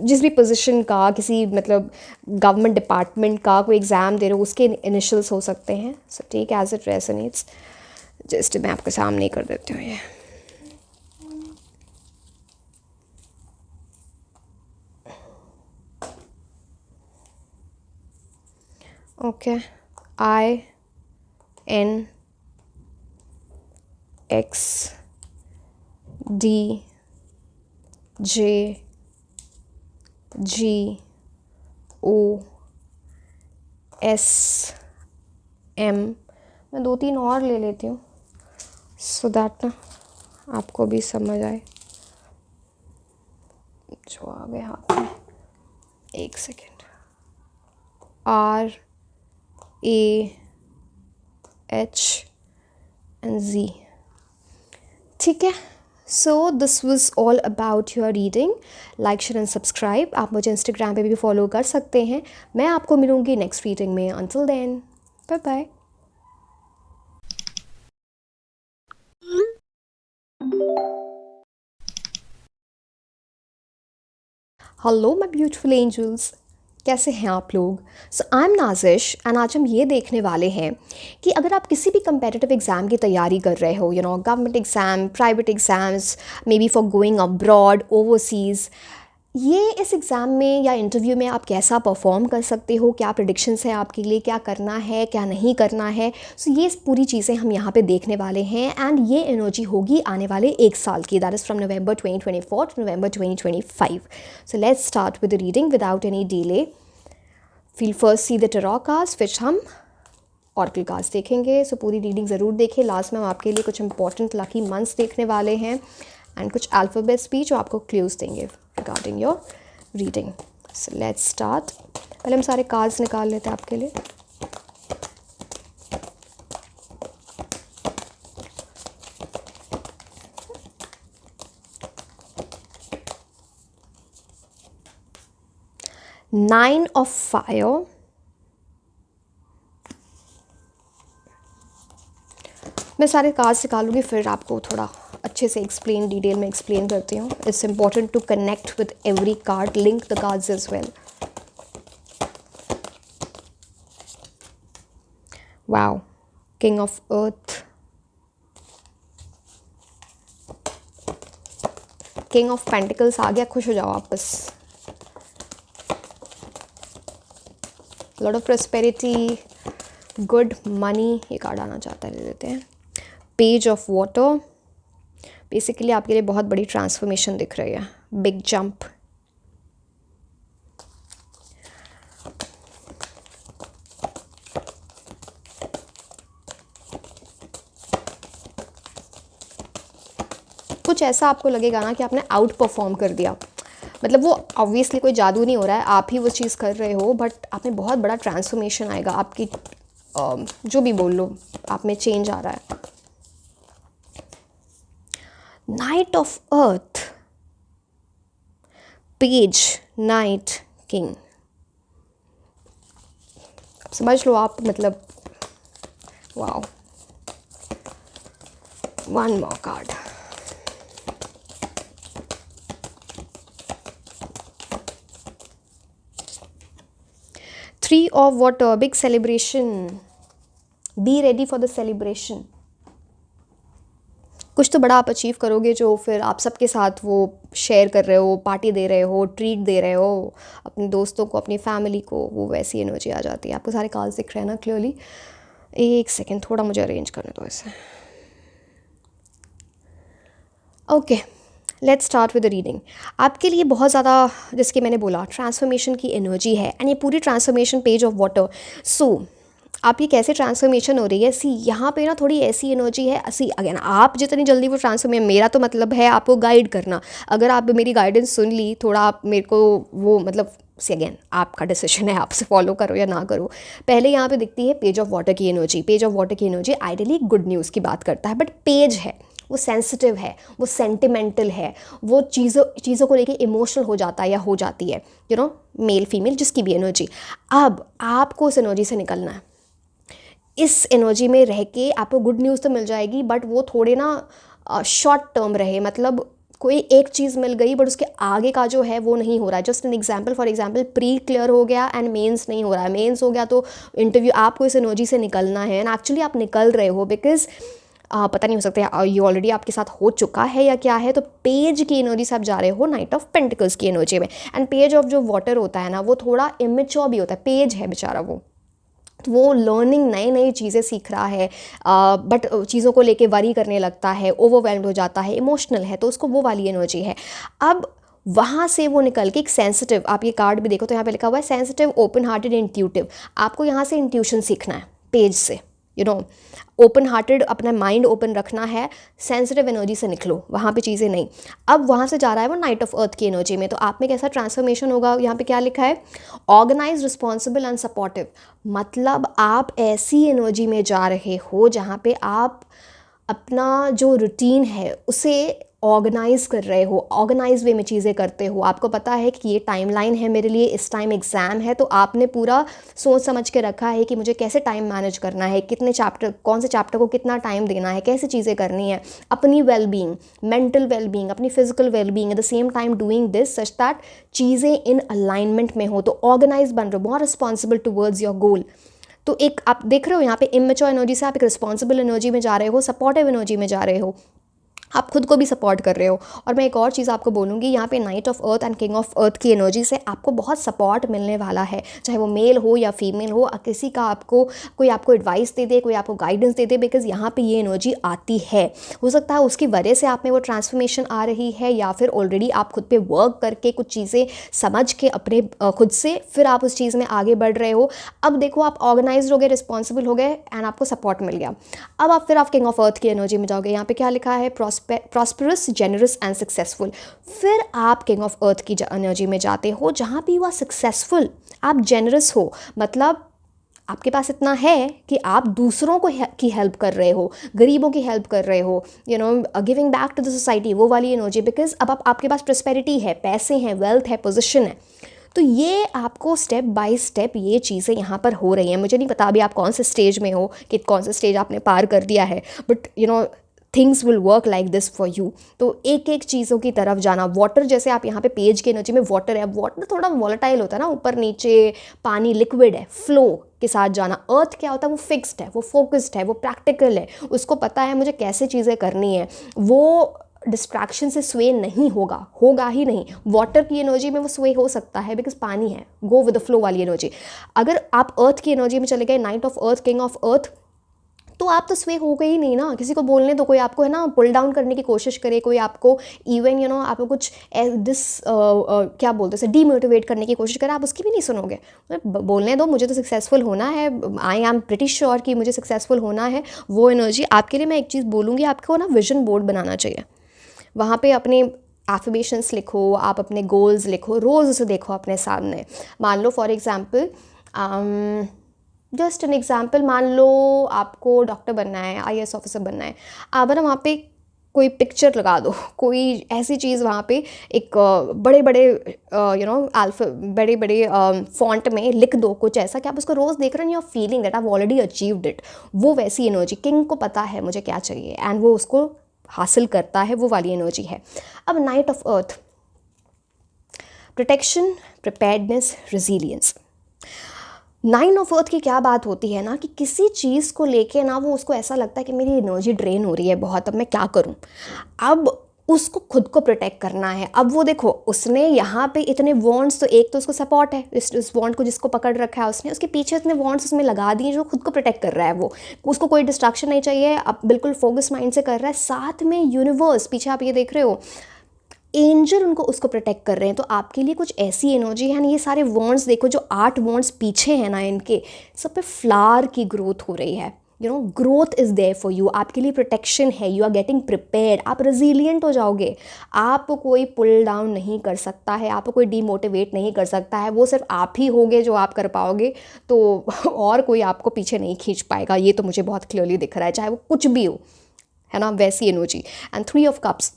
जिस भी पोजीशन का, किसी मतलब गवर्नमेंट डिपार्टमेंट का कोई एग्ज़ाम दे रहे हो, उसके इनिशियल्स हो सकते हैं। So take as it resonates. Just मैं आपके सामने कर देती हूँ ये। Okay, INXDJOSM। मैं 2-3 और ले लेती हूँ सो दैट ना आपको भी समझ आए। जो आ गए हाथ में, एक सेकेंड। RAHNZ। ठीक है, so this was all about your reading. Like, share and subscribe. आप मुझे इंस्टाग्राम पे भी फॉलो कर सकते हैं। मैं आपको मिलूँगी नेक्स्ट रीडिंग में। Until then, bye bye. Hello my beautiful angels, कैसे हैं आप लोग? सो आई एम नाजिश, एंड आज हम ये देखने वाले हैं कि अगर आप किसी भी कंपेटिटिव एग्ज़ाम की तैयारी कर रहे हो, you no government exam, private exams, may be for going abroad, overseas, ये इस एग्ज़ाम में या इंटरव्यू में आप कैसा परफॉर्म कर सकते हो, क्या प्रेडिक्शंस है आपके लिए, क्या करना है, क्या नहीं करना है। सो ये पूरी चीज़ें हम यहाँ पे देखने वाले हैं, एंड ये एनर्जी होगी आने वाले 1 साल की, that is from November 2024 to November 2025। So let's start with the reading without any delay. Feel first see the tarot cards, फिर हम ऑरेकल कार्ड्स देखेंगे। सो पूरी रीडिंग ज़रूर देखें। लास्ट में हम आपके लिए कुछ इंपॉर्टेंट लकी मंथ्स देखने वाले हैं, एंड कुछ अल्फ़ाबेट्स भी जो आपको क्लूज़ देंगे regarding your reading. So let's start. पहले हम सारे कार्ड्स निकाल लेते हैं आपके लिए। नाइन ऑफ फायर, मैं सारे कार्ड्स निकालूंगी, फिर आपको थोड़ा अच्छे से एक्सप्लेन, डिटेल में एक्सप्लेन करती हूँ। It's important to connect with every card, link the cards as well. Wow, king of earth, king of pentacles आ गया, खुश हो जाओ आप बस। Lot of prosperity, good money, ये कार्ड आना चाहता है, ले लेते हैं। पेज ऑफ वाटर, बेसिकली आपके लिए बहुत बड़ी ट्रांसफॉर्मेशन दिख रही है, बिग जंप। कुछ ऐसा आपको लगेगा ना कि आपने आउट परफॉर्म कर दिया, मतलब वो ऑब्वियसली कोई जादू नहीं हो रहा है, आप ही वो चीज़ कर रहे हो, बट आप में बहुत बड़ा ट्रांसफॉर्मेशन आएगा, आपकी जो भी बोल लो, आप में चेंज आ रहा है। Night of earth, page, night king, समझ लो आप, मतलब wow. One more card, three of water, big celebration, be ready for the celebration. कुछ तो बड़ा आप अचीव करोगे जो फिर आप सबके साथ वो शेयर कर रहे हो, पार्टी दे रहे हो, ट्रीट दे रहे हो अपने दोस्तों को, अपनी फैमिली को, वो वैसी एनर्जी आ जाती है। आपको सारे कार्ड्स दिख रहे हैं ना क्लियरली? एक सेकेंड, थोड़ा मुझे अरेंज करने दो इसे। Okay, let's start with the reading. आपके लिए बहुत ज़्यादा, जैसे कि मैंने बोला, ट्रांसफॉर्मेशन की एनर्जी है, एंड ये पूरी ट्रांसफॉर्मेशन पेज ऑफ वाटर। सो आपकी कैसे ट्रांसफॉर्मेशन हो रही है, सी यहाँ पे ना थोड़ी ऐसी एनर्जी है, सी अगेन आप जितनी जल्दी वो ट्रांसफॉर्मेशन, मेरा तो मतलब है आपको गाइड करना, अगर आप मेरी गाइडेंस सुन ली, थोड़ा आप मेरे को वो, मतलब सी अगेन आपका डिसीजन है, आपसे फॉलो करो या ना करो। पहले यहाँ पे दिखती है पेज ऑफ वाटर की एनर्जी। पेज ऑफ वाटर की एनर्जी आइडियली गुड न्यूज़ की बात करता है, बट पेज है वो सेंसिटिव है, वो सेंटिमेंटल है, वो चीज़ों को लेके इमोशनल हो जाता है या हो जाती है, यू नो, मेल फीमेल जिसकी भी एनर्जी। अब आपको उस एनर्जी से निकलना है। इस एनर्जी में रह के आपको गुड न्यूज़ तो मिल जाएगी, बट वो थोड़े ना शॉर्ट टर्म रहे, मतलब कोई एक चीज़ मिल गई बट उसके आगे का जो है वो नहीं हो रहा है। Just an example, for example pre clear हो गया एंड मेंस नहीं हो रहा है, मेंस हो गया तो इंटरव्यू, आपको इस एनर्जी से निकलना है, एंड एक्चुअली आप निकल रहे हो, बिकॉज पता नहीं हो सकता ये ऑलरेडी आपके साथ हो चुका है या क्या है। तो पेज की एनर्जी से आप जा रहे हो नाइट ऑफ पेंटिकल्स की एनर्जी में, एंड पेज ऑफ जो वाटर होता है ना, वो थोड़ा इमेच्योर भी होता है, पेज है बेचारा वो लर्निंग, नई नई चीज़ें सीख रहा है, बट चीज़ों को लेके वरी करने लगता है, ओवरवेल्म्ड हो जाता है, इमोशनल है, तो उसको वो वाली एनर्जी है। अब वहाँ से वो निकल के एक सेंसिटिव, आप ये कार्ड भी देखो तो यहाँ पे लिखा हुआ है सेंसिटिव, ओपन हार्टेड, इंट्यूटिव। आपको यहाँ से इंट्यूशन सीखना है पेज से, यू नो, ओपन हार्टेड, अपना माइंड ओपन रखना है, सेंसिटिव एनर्जी से निकलो, वहाँ पे चीज़ें नहीं। अब वहाँ से जा रहा है वो नाइट ऑफ अर्थ की एनर्जी में, तो आप में कैसा ट्रांसफॉर्मेशन होगा, यहाँ पे क्या लिखा है, ऑर्गेनाइज, रिस्पॉन्सिबल एंड सपोर्टिव। मतलब आप ऐसी एनर्जी में जा रहे हो जहाँ पे आप अपना जो रूटीन है उसे ऑर्गेनाइज कर रहे हो, ऑर्गेनाइज वे में चीज़ें करते हो। आपको पता है कि ये टाइमलाइन है मेरे लिए, इस टाइम एग्ज़ाम है, तो आपने पूरा सोच समझ के रखा है कि मुझे कैसे टाइम मैनेज करना है, कितने चैप्टर, कौन से चैप्टर को कितना टाइम देना है, कैसे चीज़ें करनी है, अपनी वेलबींग, मेंटल वेलबींग, अपनी physical wellbeing, eight the same time doing this such that चीज़ें इन अलाइनमेंट में हो, तो ऑर्गेनाइज बन रहे हो, बहुत रिस्पॉन्सिबल टूवर्ड्स योर गोल। तो एक आप देख रहे हो यहाँ पे इमेच्योर एनर्जी से आप एक रिस्पॉन्सिबल एनर्जी में जा रहे हो, सपोर्टिव एनर्जी में जा रहे हो, आप खुद को भी सपोर्ट कर रहे हो। और मैं एक और चीज़ आपको बोलूँगी, यहाँ पे night of earth and king of अर्थ की एनर्जी से आपको बहुत सपोर्ट मिलने वाला है, चाहे वो मेल हो या फीमेल हो, किसी का आपको, कोई आपको एडवाइस दे दे, कोई आपको गाइडेंस दे दे, बिकॉज यहाँ पे ये एनर्जी आती है। हो सकता है उसकी वजह से आप में वो ट्रांसफॉर्मेशन आ रही है, या फिर ऑलरेडी आप खुद पे वर्क करके कुछ चीज़ें समझ के अपने खुद से फिर आप उस चीज़ में आगे बढ़ रहे हो। अब देखो आप ऑर्गेनाइज हो गए, रिस्पॉन्सिबल हो गए, एंड आपको सपोर्ट मिल गया। अब आप फिर आप किंग ऑफ अर्थ की एनर्जी में जाओगे। यहाँ पे क्या लिखा है, प्रॉस्परस, जेनरस एंड सक्सेसफुल। फिर आप किंग ऑफ अर्थ की एनर्जी में जाते हो जहाँ भी हुआ सक्सेसफुल, आप जेनरस हो, मतलब आपके पास इतना है कि आप दूसरों को की हेल्प कर रहे हो, गरीबों की हेल्प कर रहे हो, you know, giving back to the society, वो वाली एनर्जी। बिकॉज अब आपके पास प्रॉस्पेरिटी है, पैसे हैं, वेल्थ है, पोजीशन है, तो ये आपको स्टेप बाय स्टेप ये चीज़ें यहाँ पर हो रही हैं। मुझे नहीं पता अभी आप कौन से स्टेज में हो, कि कौन सा स्टेज आपने पार कर दिया है, but you know things will work like this for you. तो एक एक चीज़ों की तरफ जाना। वाटर, जैसे आप यहाँ पे पेज की एनर्जी में वाटर है, अब वाटर थोड़ा वॉलेटाइल होता है ना, ऊपर नीचे, पानी लिक्विड है, फ्लो के साथ जाना। अर्थ क्या होता है, वो फिक्स्ड है, वो फोकस्ड है, वो प्रैक्टिकल है, उसको पता है मुझे कैसे चीज़ें करनी है, वो डिस्ट्रैक्शन से स्वे नहीं होगा ही नहीं। वाटर की एनर्जी में वो स्वे हो सकता है बिकॉज पानी है, गो विद द फ्लो वाली एनर्जी। अगर आप अर्थ की एनर्जी में चले गए, night of earth, king of अर्थ, तो आप तो स्वे हो गए ही नहीं ना। किसी को बोलने दो, कोई आपको है ना पुल डाउन करने की कोशिश करे, कोई आपको इवन आपको कुछ क्या बोलते हैं डीमोटिवेट करने की कोशिश करे, आप उसकी भी नहीं सुनोगे। बोलने दो, मुझे तो सक्सेसफुल होना है, आई एम प्रिटी श्योर कि मुझे सक्सेसफुल होना है। वो एनर्जी आपके लिए, मैं एक चीज़ बोलूँगी, आपको ना विजन बोर्ड बनाना चाहिए। वहाँ पे अपने एफर्मेशंस लिखो, आप अपने गोल्स लिखो, रोज़ उसे देखो अपने सामने। मान लो for example, just an example, मान लो आपको डॉक्टर बनना है, आईएएस ऑफिसर बनना है, आप ना वहाँ पे कोई पिक्चर लगा दो, कोई ऐसी चीज़ वहाँ पे एक बड़े बड़े बड़े बड़े फॉन्ट में लिख दो कुछ ऐसा कि आप उसको रोज़ देख रहे हो, you are feeling that I already achieved it. वो वैसी एनर्जी, किंग को पता है मुझे क्या चाहिए एंड वो उसको हासिल करता है, वो वाली एनर्जी है। अब knight of earth, protection, preparedness, resilience. Nine of earth की क्या बात होती है ना कि किसी चीज़ को लेके ना वो उसको ऐसा लगता है कि मेरी एनर्जी ड्रेन हो रही है बहुत, अब मैं क्या करूं। अब उसको खुद को प्रोटेक्ट करना है। अब वो देखो, उसने यहाँ पे इतने वॉन्ड्स, तो एक तो उसको सपोर्ट है, इस वॉन्ड को जिसको पकड़ रखा है उसने, उसके पीछे इतने वॉन्ड्स उसमें लगा दिए जो खुद को प्रोटेक्ट कर रहा है। वो उसको कोई डिस्ट्रैक्शन नहीं चाहिए, अब बिल्कुल फोकस माइंड से कर रहा है। साथ में यूनिवर्स, पीछे आप ये देख रहे हो एंजल उनको उसको प्रोटेक्ट कर रहे हैं। तो आपके लिए कुछ ऐसी एनर्जी है ना, ये सारे वॉन्ड्स देखो, जो 8 वॉन्ड्स पीछे हैं ना, इनके सब पे फ्लावर की ग्रोथ हो रही है। Growth is there for you, आपके लिए प्रोटेक्शन है, यू आर गेटिंग प्रिपेयर्ड, आप रेजिलियंट हो जाओगे। आपको कोई पुल डाउन नहीं कर सकता है, आपको कोई डीमोटिवेट नहीं कर सकता है, वो सिर्फ आप ही होगे जो आप कर पाओगे, तो और कोई आपको पीछे नहीं खींच पाएगा। ये तो मुझे बहुत क्लियरली दिख रहा है, चाहे वो कुछ भी हो, है ना, वैसी energy. And 3 of cups,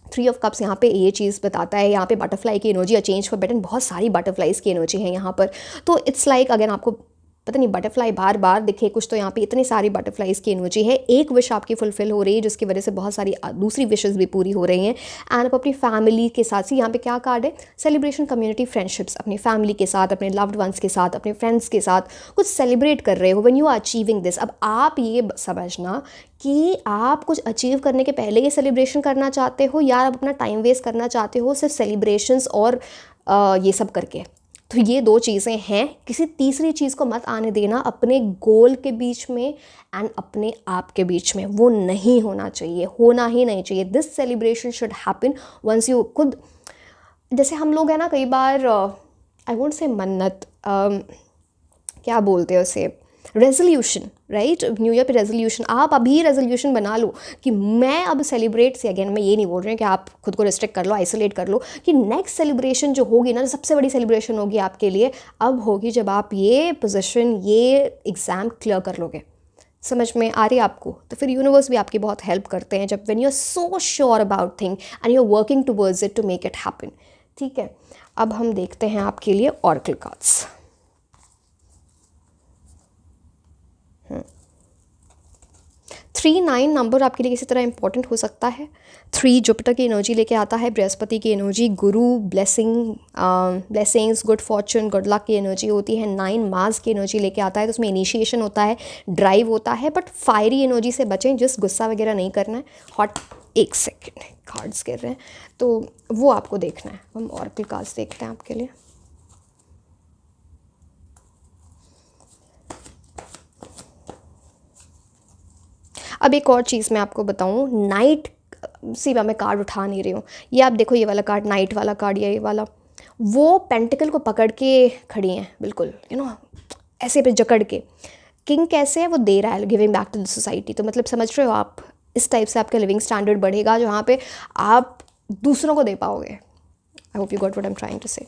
3 of cups यहाँ पे ये चीज़ बताता है, यहाँ पे बटरफ्लाई की energy, a change for better, बहुत सारी बटरफ्लाइज की एनर्जी है यहाँ पर। तो इट्स लाइक अगर आपको पता नहीं बटरफ्लाई बार बार दिखे कुछ, तो यहाँ पे इतनी सारी बटरफ्लाइज की एनर्जी है। एक विश आपकी फुलफिल हो रही है जिसकी वजह से बहुत सारी दूसरी विशेस भी पूरी हो रही हैं। एंड आप अपनी फैमिली के साथ, सी यहाँ पे क्या कार्ड है, सेलिब्रेशन, कम्युनिटी, फ्रेंडशिप्स, अपनी फैमिली के साथ, अपने लव्ड वंस के साथ, अपने फ्रेंड्स के साथ कुछ सेलिब्रेट कर रहे हो when you are achieving this. अब आप ये समझना कि आप कुछ अचीव करने के पहले ये सेलिब्रेशन करना चाहते हो या आप अपना टाइम वेस्ट करना चाहते हो सिर्फ सेलिब्रेशंस और ये सब करके। तो ये 2 चीज़ें हैं, किसी तीसरी चीज़ को मत आने देना अपने गोल के बीच में एंड अपने आप के बीच में। वो नहीं होना चाहिए, होना ही नहीं चाहिए। This celebration should happen once you खुद, जैसे हम लोग हैं ना कई बार, आई वोंट से मन्नत, क्या बोलते हैं उसे, रेजोल्यूशन, राइट, न्यू ईयर पे रेजोल्यूशन, आप अभी रेजोल्यूशन बना लो कि मैं अब सेलिब्रेट से, अगेन मैं ये नहीं बोल रही हूँ कि आप खुद को रिस्ट्रिक्ट कर लो, आइसोलेट कर लो, कि नेक्स्ट सेलिब्रेशन जो होगी ना, सबसे बड़ी सेलिब्रेशन होगी आपके लिए अब होगी जब आप ये पोजीशन, ये एग्ज़ाम क्लियर कर लोगे। समझ में आ रही है आपको? तो फिर यूनिवर्स भी आपकी बहुत हेल्प करते हैं जब when you are so sure about thing and you are working towards it to make it happen. ठीक है, अब हम देखते हैं आपके लिए ऑरेकल कार्ड्स। 3-9 नंबर आपके लिए किसी तरह इंपॉर्टेंट हो सकता है। 3 जुपिटर की एनर्जी लेके आता है, बृहस्पति की एनर्जी, गुरु, blessings, good Fortune, good luck की एनर्जी होती है। 9 मार्स की एनर्जी लेके आता है, तो उसमें इनिशिएशन होता है, ड्राइव होता है, बट फायरी एनर्जी से बचें, जिस गुस्सा वगैरह नहीं करना है। हॉट, 1 सेकेंड, कार्ड्स गिर रहे हैं तो वो आपको देखना है। हम ऑरेकल कार्ड्स देखते हैं आपके लिए। अब एक और चीज़ मैं आपको बताऊँ, नाइट, सीधा मैं कार्ड उठा नहीं रही हूँ, ये आप देखो, ये वाला कार्ड, नाइट वाला कार्ड, या ये वाला, वो पेंटिकल को पकड़ के खड़ी हैं बिल्कुल, ऐसे पे जकड़ के। किंग कैसे है, वो दे रहा है, giving back to the society. तो मतलब समझ रहे हो आप, इस टाइप से आपका लिविंग स्टैंडर्ड बढ़ेगा जहाँ पे आप दूसरों को दे पाओगे। I hope you got what I am trying to say.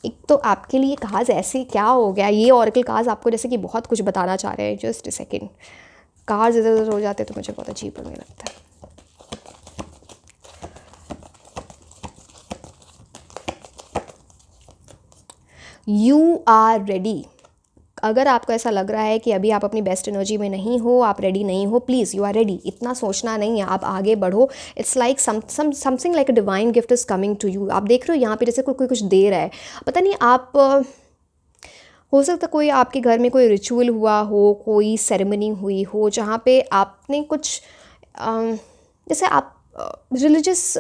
एक तो आपके लिए कार्ड्स ऐसे क्या हो गया, ये ऑरेकल कार्ड्स आपको जैसे कि बहुत कुछ बताना चाह रहे हैं। जस्ट अ सेकेंड, कार्ड्स इधर उधर हो जाते तो मुझे बहुत अजीब लगने लगता है। You are ready. अगर आपको ऐसा लग रहा है कि अभी आप अपनी बेस्ट एनर्जी में नहीं हो, आप रेडी नहीं हो, प्लीज़ यू आर रेडी। इतना सोचना नहीं है, आप आगे बढ़ो। It's like something like a divine gift is coming to you. आप देख रहे हो यहाँ पे जैसे कोई कुछ दे रहा है, पता नहीं आप, हो सकता कोई आपके घर में कोई रिचुअल हुआ हो, कोई सेरेमनी हुई हो जहाँ पे आपने कुछ जैसे आप रिलीजियस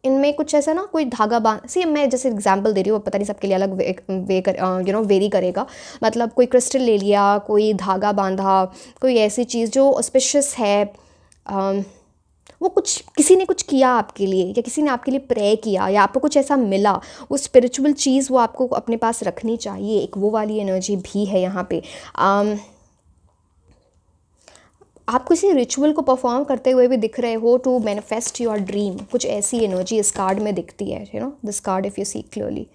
इनमें कुछ ऐसा ना, कोई धागा बांध, सी मैं जैसे एग्जांपल दे रही हूँ, पता नहीं सबके लिए अलग वे कर वेरी करेगा। मतलब कोई क्रिस्टल ले लिया, कोई धागा बांधा, कोई ऐसी चीज़ जो ऑस्पिशियस है, वो कुछ किसी ने कुछ किया आपके लिए, या किसी ने आपके लिए प्रे किया, या आपको कुछ ऐसा मिला, वो स्पिरिचुअल चीज़ वो आपको अपने पास रखनी चाहिए, एक वो वाली एनर्जी भी है यहाँ पे। आप किसी रिचुअल को परफॉर्म करते हुए भी दिख रहे हो टू मैनिफेस्ट योर ड्रीम, कुछ ऐसी एनर्जी इस कार्ड में दिखती है, you no this card if you see clearly,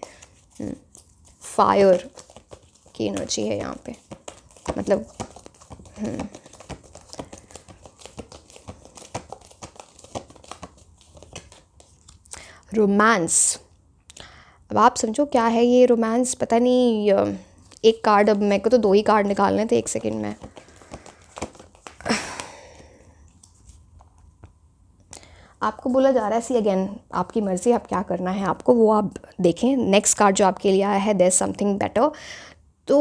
fire की एनर्जी है यहाँ पे, मतलब रोमांस। अब आप समझो क्या है ये रोमांस, पता नहीं। एक कार्ड, अब मेरे को तो 2 ही कार्ड निकालने थे, 1 सेकेंड में। आपको बोला जा रहा है, सी अगेन आपकी मर्ज़ी, आप क्या करना है आपको वो आप देखें। नेक्स्ट कार्ड जो आपके लिए आया है, देयर समथिंग बेटर। तो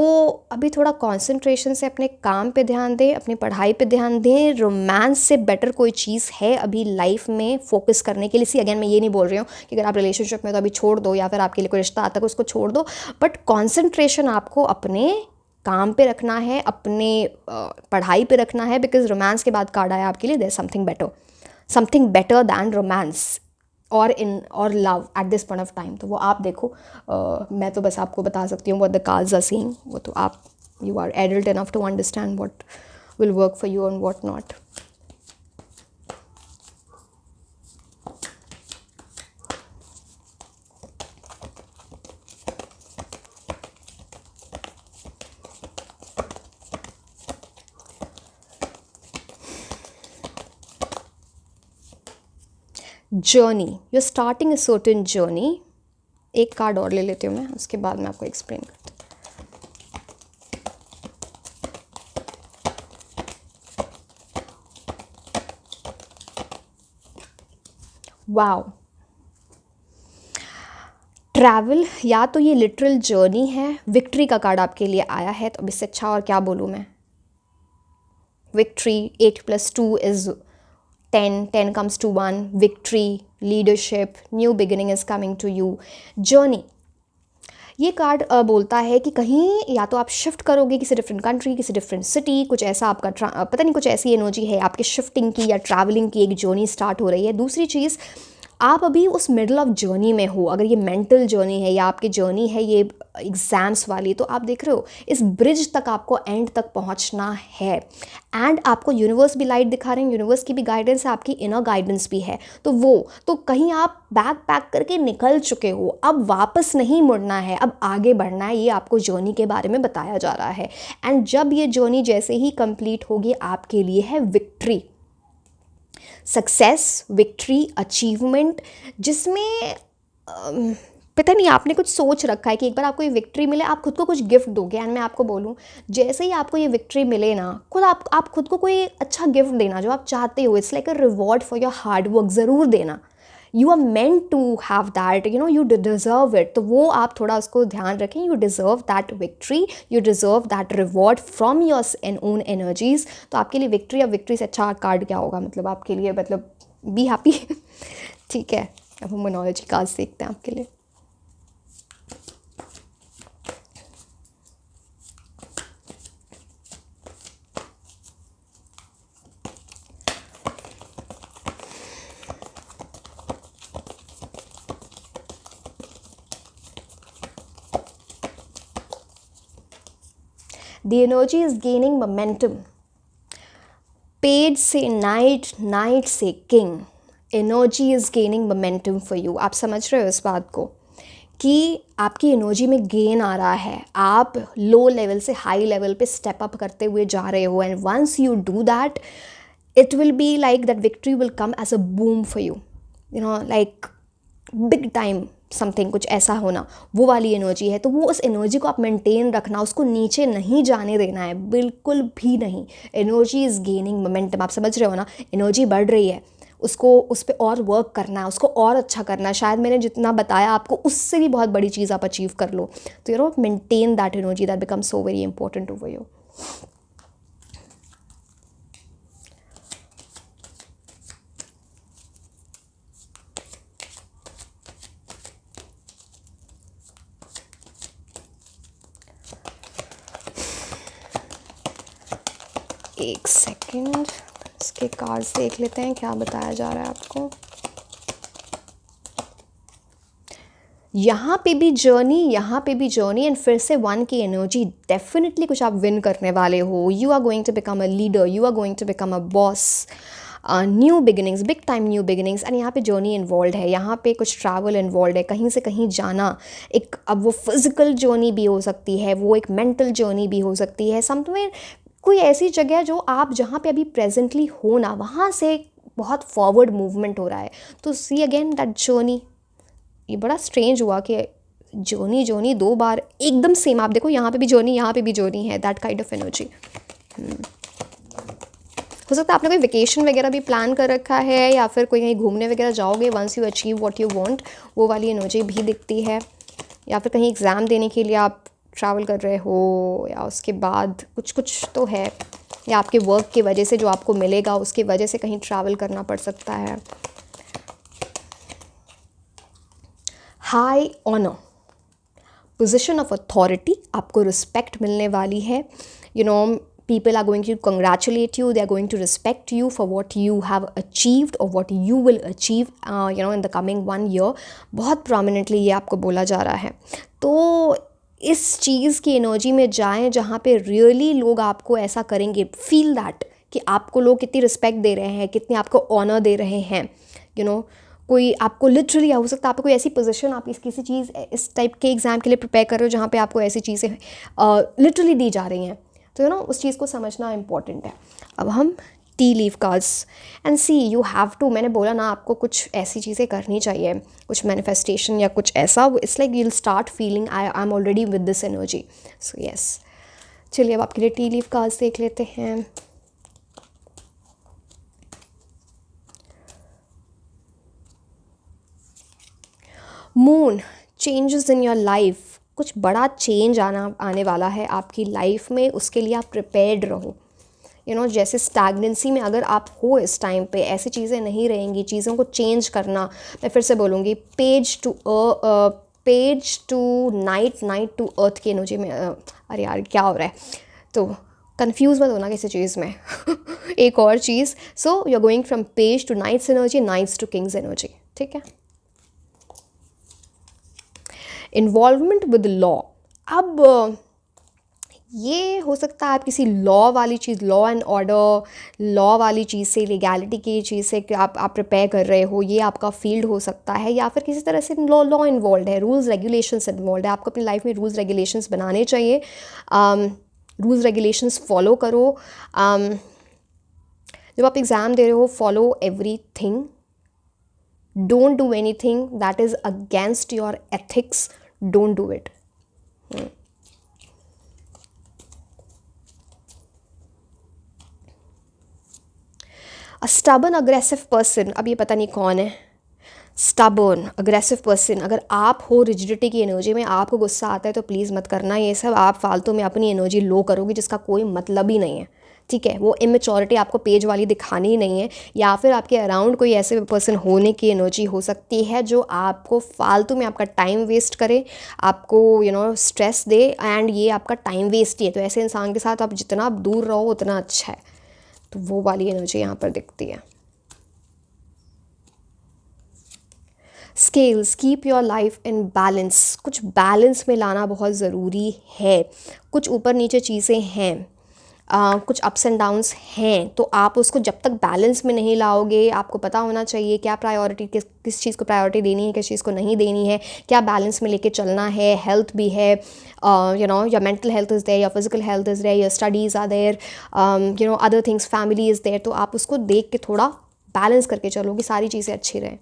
अभी थोड़ा कंसंट्रेशन से अपने काम पे ध्यान दें, अपनी पढ़ाई पे ध्यान दें। रोमांस से बेटर कोई चीज़ है अभी लाइफ में फोकस करने के लिए। सी अगेन मैं ये नहीं बोल रही हूँ कि अगर आप रिलेशनशिप में तो अभी छोड़ दो, या फिर आपके लिए कोई रिश्ता आता है उसको छोड़ दो, बट कॉन्सेंट्रेशन आपको अपने काम पे रखना है, अपने पढ़ाई पे रखना है, बिकॉज रोमांस के बाद कार्ड आया आपके लिए, there something better than romance और love at this point of time. तो वो आप देखो, मैं तो बस आपको बता सकती हूँ what the cards are seeing. वो तो आप, you are adult enough to understand what will work for you and what not. Journey, you are starting a certain journey. एक कार्ड और ले लेती हूँ मैं, उसके बाद मैं आपको एक्सप्लेन करती हूँ। वाओ, ट्रैवल, या तो ये लिटरल जर्नी है। विक्ट्री का कार्ड आपके लिए आया है, तो अब इससे अच्छा और क्या बोलूँ मैं। Victory, 8 + 2 is 10, 10 comes to 1, victory, leadership, new beginning is coming to you, journey। ये कार्ड बोलता है कि कहीं या तो आप शिफ्ट करोगे किसी डिफरेंट कंट्री, किसी डिफरेंट सिटी, कुछ ऐसा आपका पता नहीं, कुछ ऐसी एनर्जी है आपके शिफ्टिंग की या ट्रैवलिंग की, एक जर्नी स्टार्ट हो रही है। दूसरी चीज़, आप अभी उस मिडल ऑफ जर्नी में हो। अगर ये मेंटल जर्नी है या आपकी जर्नी है ये एग्ज़ाम्स वाली, तो आप देख रहे हो इस ब्रिज तक आपको एंड तक पहुंचना है। एंड आपको यूनिवर्स भी लाइट दिखा रहे हैं, यूनिवर्स की भी गाइडेंस है, आपकी इनर गाइडेंस भी है। तो कहीं आप बैग पैक करके निकल चुके हो, अब वापस नहीं मुड़ना है, अब आगे बढ़ना है। ये आपको जर्नी के बारे में बताया जा रहा है। एंड जब ये जर्नी जैसे ही कंप्लीट होगी, आपके लिए है विक्ट्री, सक्सेस, विक्ट्री, अचीवमेंट, जिसमें पता नहीं आपने कुछ सोच रखा है कि एक बार आपको ये विक्ट्री मिले, आप खुद को कुछ गिफ्ट दोगे। एंड मैं आपको बोलूँ, जैसे ही आपको ये विक्ट्री मिले ना, खुद आप खुद को कोई अच्छा गिफ्ट देना जो आप चाहते हो। It's like a reward for your hard work, ज़रूर देना। You are meant to have that, you know, you deserve it. तो वो आप थोड़ा उसको ध्यान रखें। You deserve that victory, you deserve that reward from your own energies. तो आपके लिए विक्ट्री, या विक्ट्री से अच्छा कार्ड क्या होगा, मतलब आपके लिए, मतलब बी हैप्पी। ठीक है, अब हम मोनोलॉजी कार्ड्स देखते हैं आपके लिए। The energy is gaining momentum. Page से नाइट, नाइट से king, energy is gaining momentum for you. आप समझ रहे हो इस बात को कि आपकी एनर्जी में गेन आ रहा है, आप लो लेवल से हाई लेवल पे स्टेप अप करते हुए जा रहे हो। And once you do that, it will be like that victory will come as a boom for you, you know, like big time something, कुछ ऐसा होना, वो वाली एनर्जी है। तो वो उस एनर्जी को आप मेंटेन रखना, उसको नीचे नहीं जाने देना है, बिल्कुल भी नहीं। एनर्जी इज़ गेनिंग मोमेंटम, आप समझ रहे हो ना, एनर्जी बढ़ रही है, उसको उस पर और वर्क करना है, उसको और अच्छा करना है। शायद मैंने जितना बताया आपको, उससे भी बहुत बड़ी चीज़ आप अचीव कर लो। तो you no, maintain that energy, that become so very important over you. एक सेकंड, इसके कार्ड्स देख लेते हैं क्या बताया जा रहा है आपको। यहाँ पे भी जर्नी, यहाँ पे भी जर्नी, एंड फिर से 1 की एनर्जी। डेफिनेटली कुछ आप विन करने वाले हो। You are going to become a leader, you are going to become a boss, new beginnings, big time new beginnings. And यहाँ पे जर्नी इन्वॉल्व है, यहाँ पे कुछ ट्रैवल इन्वॉल्व है, कहीं से कहीं जाना। एक अब वो फिजिकल जर्नी भी हो सकती है, वो एक मेंटल जर्नी भी हो सकती है। समवेयर कोई ऐसी जगह जो आप जहाँ पे अभी प्रेजेंटली हो ना, वहाँ से बहुत फॉरवर्ड मूवमेंट हो रहा है। तो सी अगेन दैट जर्नी। ये बड़ा स्ट्रेंज हुआ कि जर्नी जर्नी 2 बार एकदम सेम। आप देखो यहाँ पे भी जर्नी, यहाँ पे भी जर्नी है, दैट काइंड ऑफ एनर्जी। हो सकता है आपने कोई वेकेशन वगैरह भी प्लान कर रखा है, या फिर कोई कहीं घूमने वगैरह जाओगे once you achieve what you want, वो वाली एनर्जी भी दिखती है। या फिर कहीं एग्ज़ाम देने के लिए आप ट्रैवल कर रहे हो, या उसके बाद कुछ कुछ तो है, या आपके वर्क की वजह से जो आपको मिलेगा उसकी वजह से कहीं ट्रैवल करना पड़ सकता है। High honour, position of authority, आपको रिस्पेक्ट मिलने वाली है। You know, people are going to congratulate you, they are going to respect you for what you have achieved or what you will achieve in the coming 1 year। बहुत prominently ये आपको बोला जा रहा है। तो इस चीज़ की एनर्जी में जाएं जहाँ पे रियली लोग आपको ऐसा करेंगे, फील दैट कि आपको लोग कितनी रिस्पेक्ट दे रहे हैं, कितने आपको ऑनर दे रहे हैं। कोई आपको लिटरली, हो सकता है आपको कोई ऐसी पोजीशन, आप किसी चीज़ इस टाइप के एग्ज़ाम के लिए प्रिपेयर कर रहे हो जहाँ पे आपको ऐसी चीज़ें लिटरली दी जा रही हैं। तो उस चीज़ को समझना इम्पॉर्टेंट है। अब हम tea leave cards and see you have to, मैंने बोला ना आपको कुछ ऐसी चीज़ें करनी चाहिए, कुछ मैनिफेस्टेशन या कुछ ऐसा। It's like you will start feeling I am already with this energy. So yes, चलिए अब आपके लिए टी लीव कार्ड्स देख लेते हैं। Moon, changes in your life, कुछ बड़ा चेंज आने वाला है आपकी लाइफ में, उसके लिए आप प्रिपेयर्ड रहो। जैसे स्टैग्नेंसी में अगर आप हो इस टाइम पे, ऐसी चीज़ें नहीं रहेंगी, चीज़ों को चेंज करना। मैं फिर से बोलूँगी, page to knight, knight to earth की एनर्जी में। अरे यार क्या हो रहा है, तो कंफ्यूज मत होना किसी चीज़ में। एक और चीज़, so you are going from page to knights energy, knights to kings energy, ठीक है। इन्वॉल्वमेंट विद लॉ, अब ये हो सकता है आप किसी लॉ वाली चीज़, लॉ एंड ऑर्डर, लॉ वाली चीज़ से, लीगैलिटी की चीज़ से आप प्रिपेयर कर रहे हो, ये आपका फील्ड हो सकता है। या फिर किसी तरह से लॉ इन्वॉल्व है, रूल्स रेगुलेशंस इन्वॉल्व है। आपको अपनी लाइफ में रूल्स रेगुलेशंस बनाने चाहिए। रूल्स रेगुलेशंस फॉलो करो। जब आप एग्ज़ाम दे रहे हो, follow everything, don't do anything that is against your ethics, don't do it। A stubborn aggressive person, अब ये पता नहीं कौन है। स्टबर्न अग्रेसिव पर्सन, अगर आप हो रिजिडिटी की एनर्जी में, आपको गुस्सा आता है तो प्लीज़ मत करना ये सब। आप फालतू में अपनी एनर्जी लो करोगे जिसका कोई मतलब ही नहीं है, ठीक है। वो इमेच्योरिटी आपको पेज वाली दिखानी ही नहीं है। या फिर आपके अराउंड कोई ऐसे पर्सन होने की एनर्जी हो सकती है जो आपको फालतू में आपका टाइम वेस्ट करे, आपको स्ट्रेस दे, एंड ये आपका टाइम वेस्ट ही है। तो ऐसे इंसान के साथ आप जितना दूर रहो उतना अच्छा है। तो वो वाली एनर्जी यहाँ पर दिखती है। Scales, keep your life in balance, कुछ बैलेंस में लाना बहुत ज़रूरी है। कुछ ऊपर नीचे चीज़ें हैं, कुछ अप्स एंड डाउन्स हैं, तो आप उसको जब तक बैलेंस में नहीं लाओगे, आपको पता होना चाहिए क्या प्रायोरिटी, किस चीज़ को प्रायोरिटी देनी है, किस चीज़ को नहीं देनी है, क्या बैलेंस में लेके चलना है। हेल्थ भी है, your mental health is there, your physical health is there, your studies are there, other things, family is there. तो आप उसको देख के थोड़ा बैलेंस करके चलो कि सारी चीज़ें अच्छी रहें।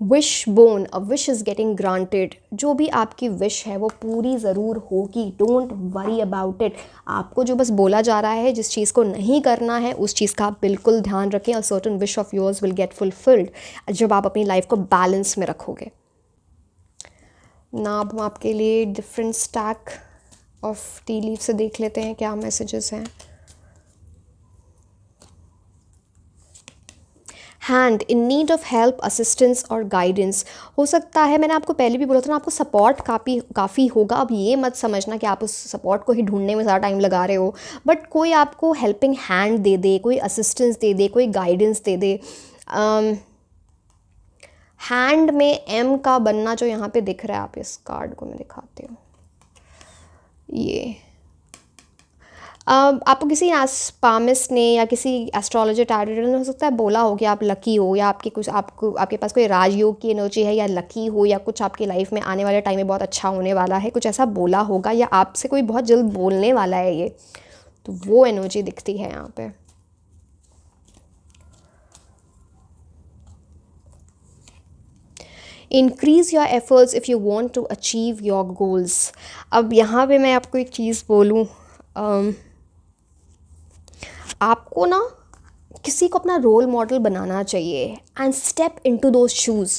Wish bone, a wish is getting granted, जो भी आपकी विश है वो पूरी ज़रूर होगी। Don't worry about it. आपको जो बस बोला जा रहा है, जिस चीज़ को नहीं करना है उस चीज़ का आप बिल्कुल ध्यान रखें। A certain wish of yours will get fulfilled जब आप अपनी लाइफ को बैलेंस में रखोगे ना। अब हम आपके लिए different stack of T leave से देख लेते हैं क्या मैसेजेस हैं। Hand in need of help, assistance और गाइडेंस। हो सकता है, मैंने आपको पहले भी बोला था ना, आपको सपोर्ट काफ़ी होगा। अब ये मत समझना कि आप उस सपोर्ट को ही ढूंढने में ज़्यादा टाइम लगा रहे हो, बट कोई आपको हेल्पिंग हैंड दे दे, कोई असिस्टेंस दे दे, कोई गाइडेंस दे दे। हैंड में एम का बनना जो यहाँ पे दिख रहा है, आप इस कार्ड को मैं दिखाती हूँ, ये आपको किसी पामिस्ट ने या किसी एस्ट्रोलॉजर टैरोट ने हो सकता है बोला हो कि आप लकी हो, या आपके कुछ आपको आपके पास कोई राजयोग की एनर्जी है, या लकी हो, या कुछ आपकी लाइफ में आने वाले टाइम में बहुत अच्छा होने वाला है, कुछ ऐसा बोला होगा, या आपसे कोई बहुत जल्द बोलने वाला है ये, तो वो एनर्जी दिखती है यहाँ पे। Increase your efforts if you want to achieve your goals. अब यहाँ पे मैं आपको एक चीज़ बोलूँ, आपको ना किसी को अपना रोल मॉडल बनाना चाहिए and step into those shoes.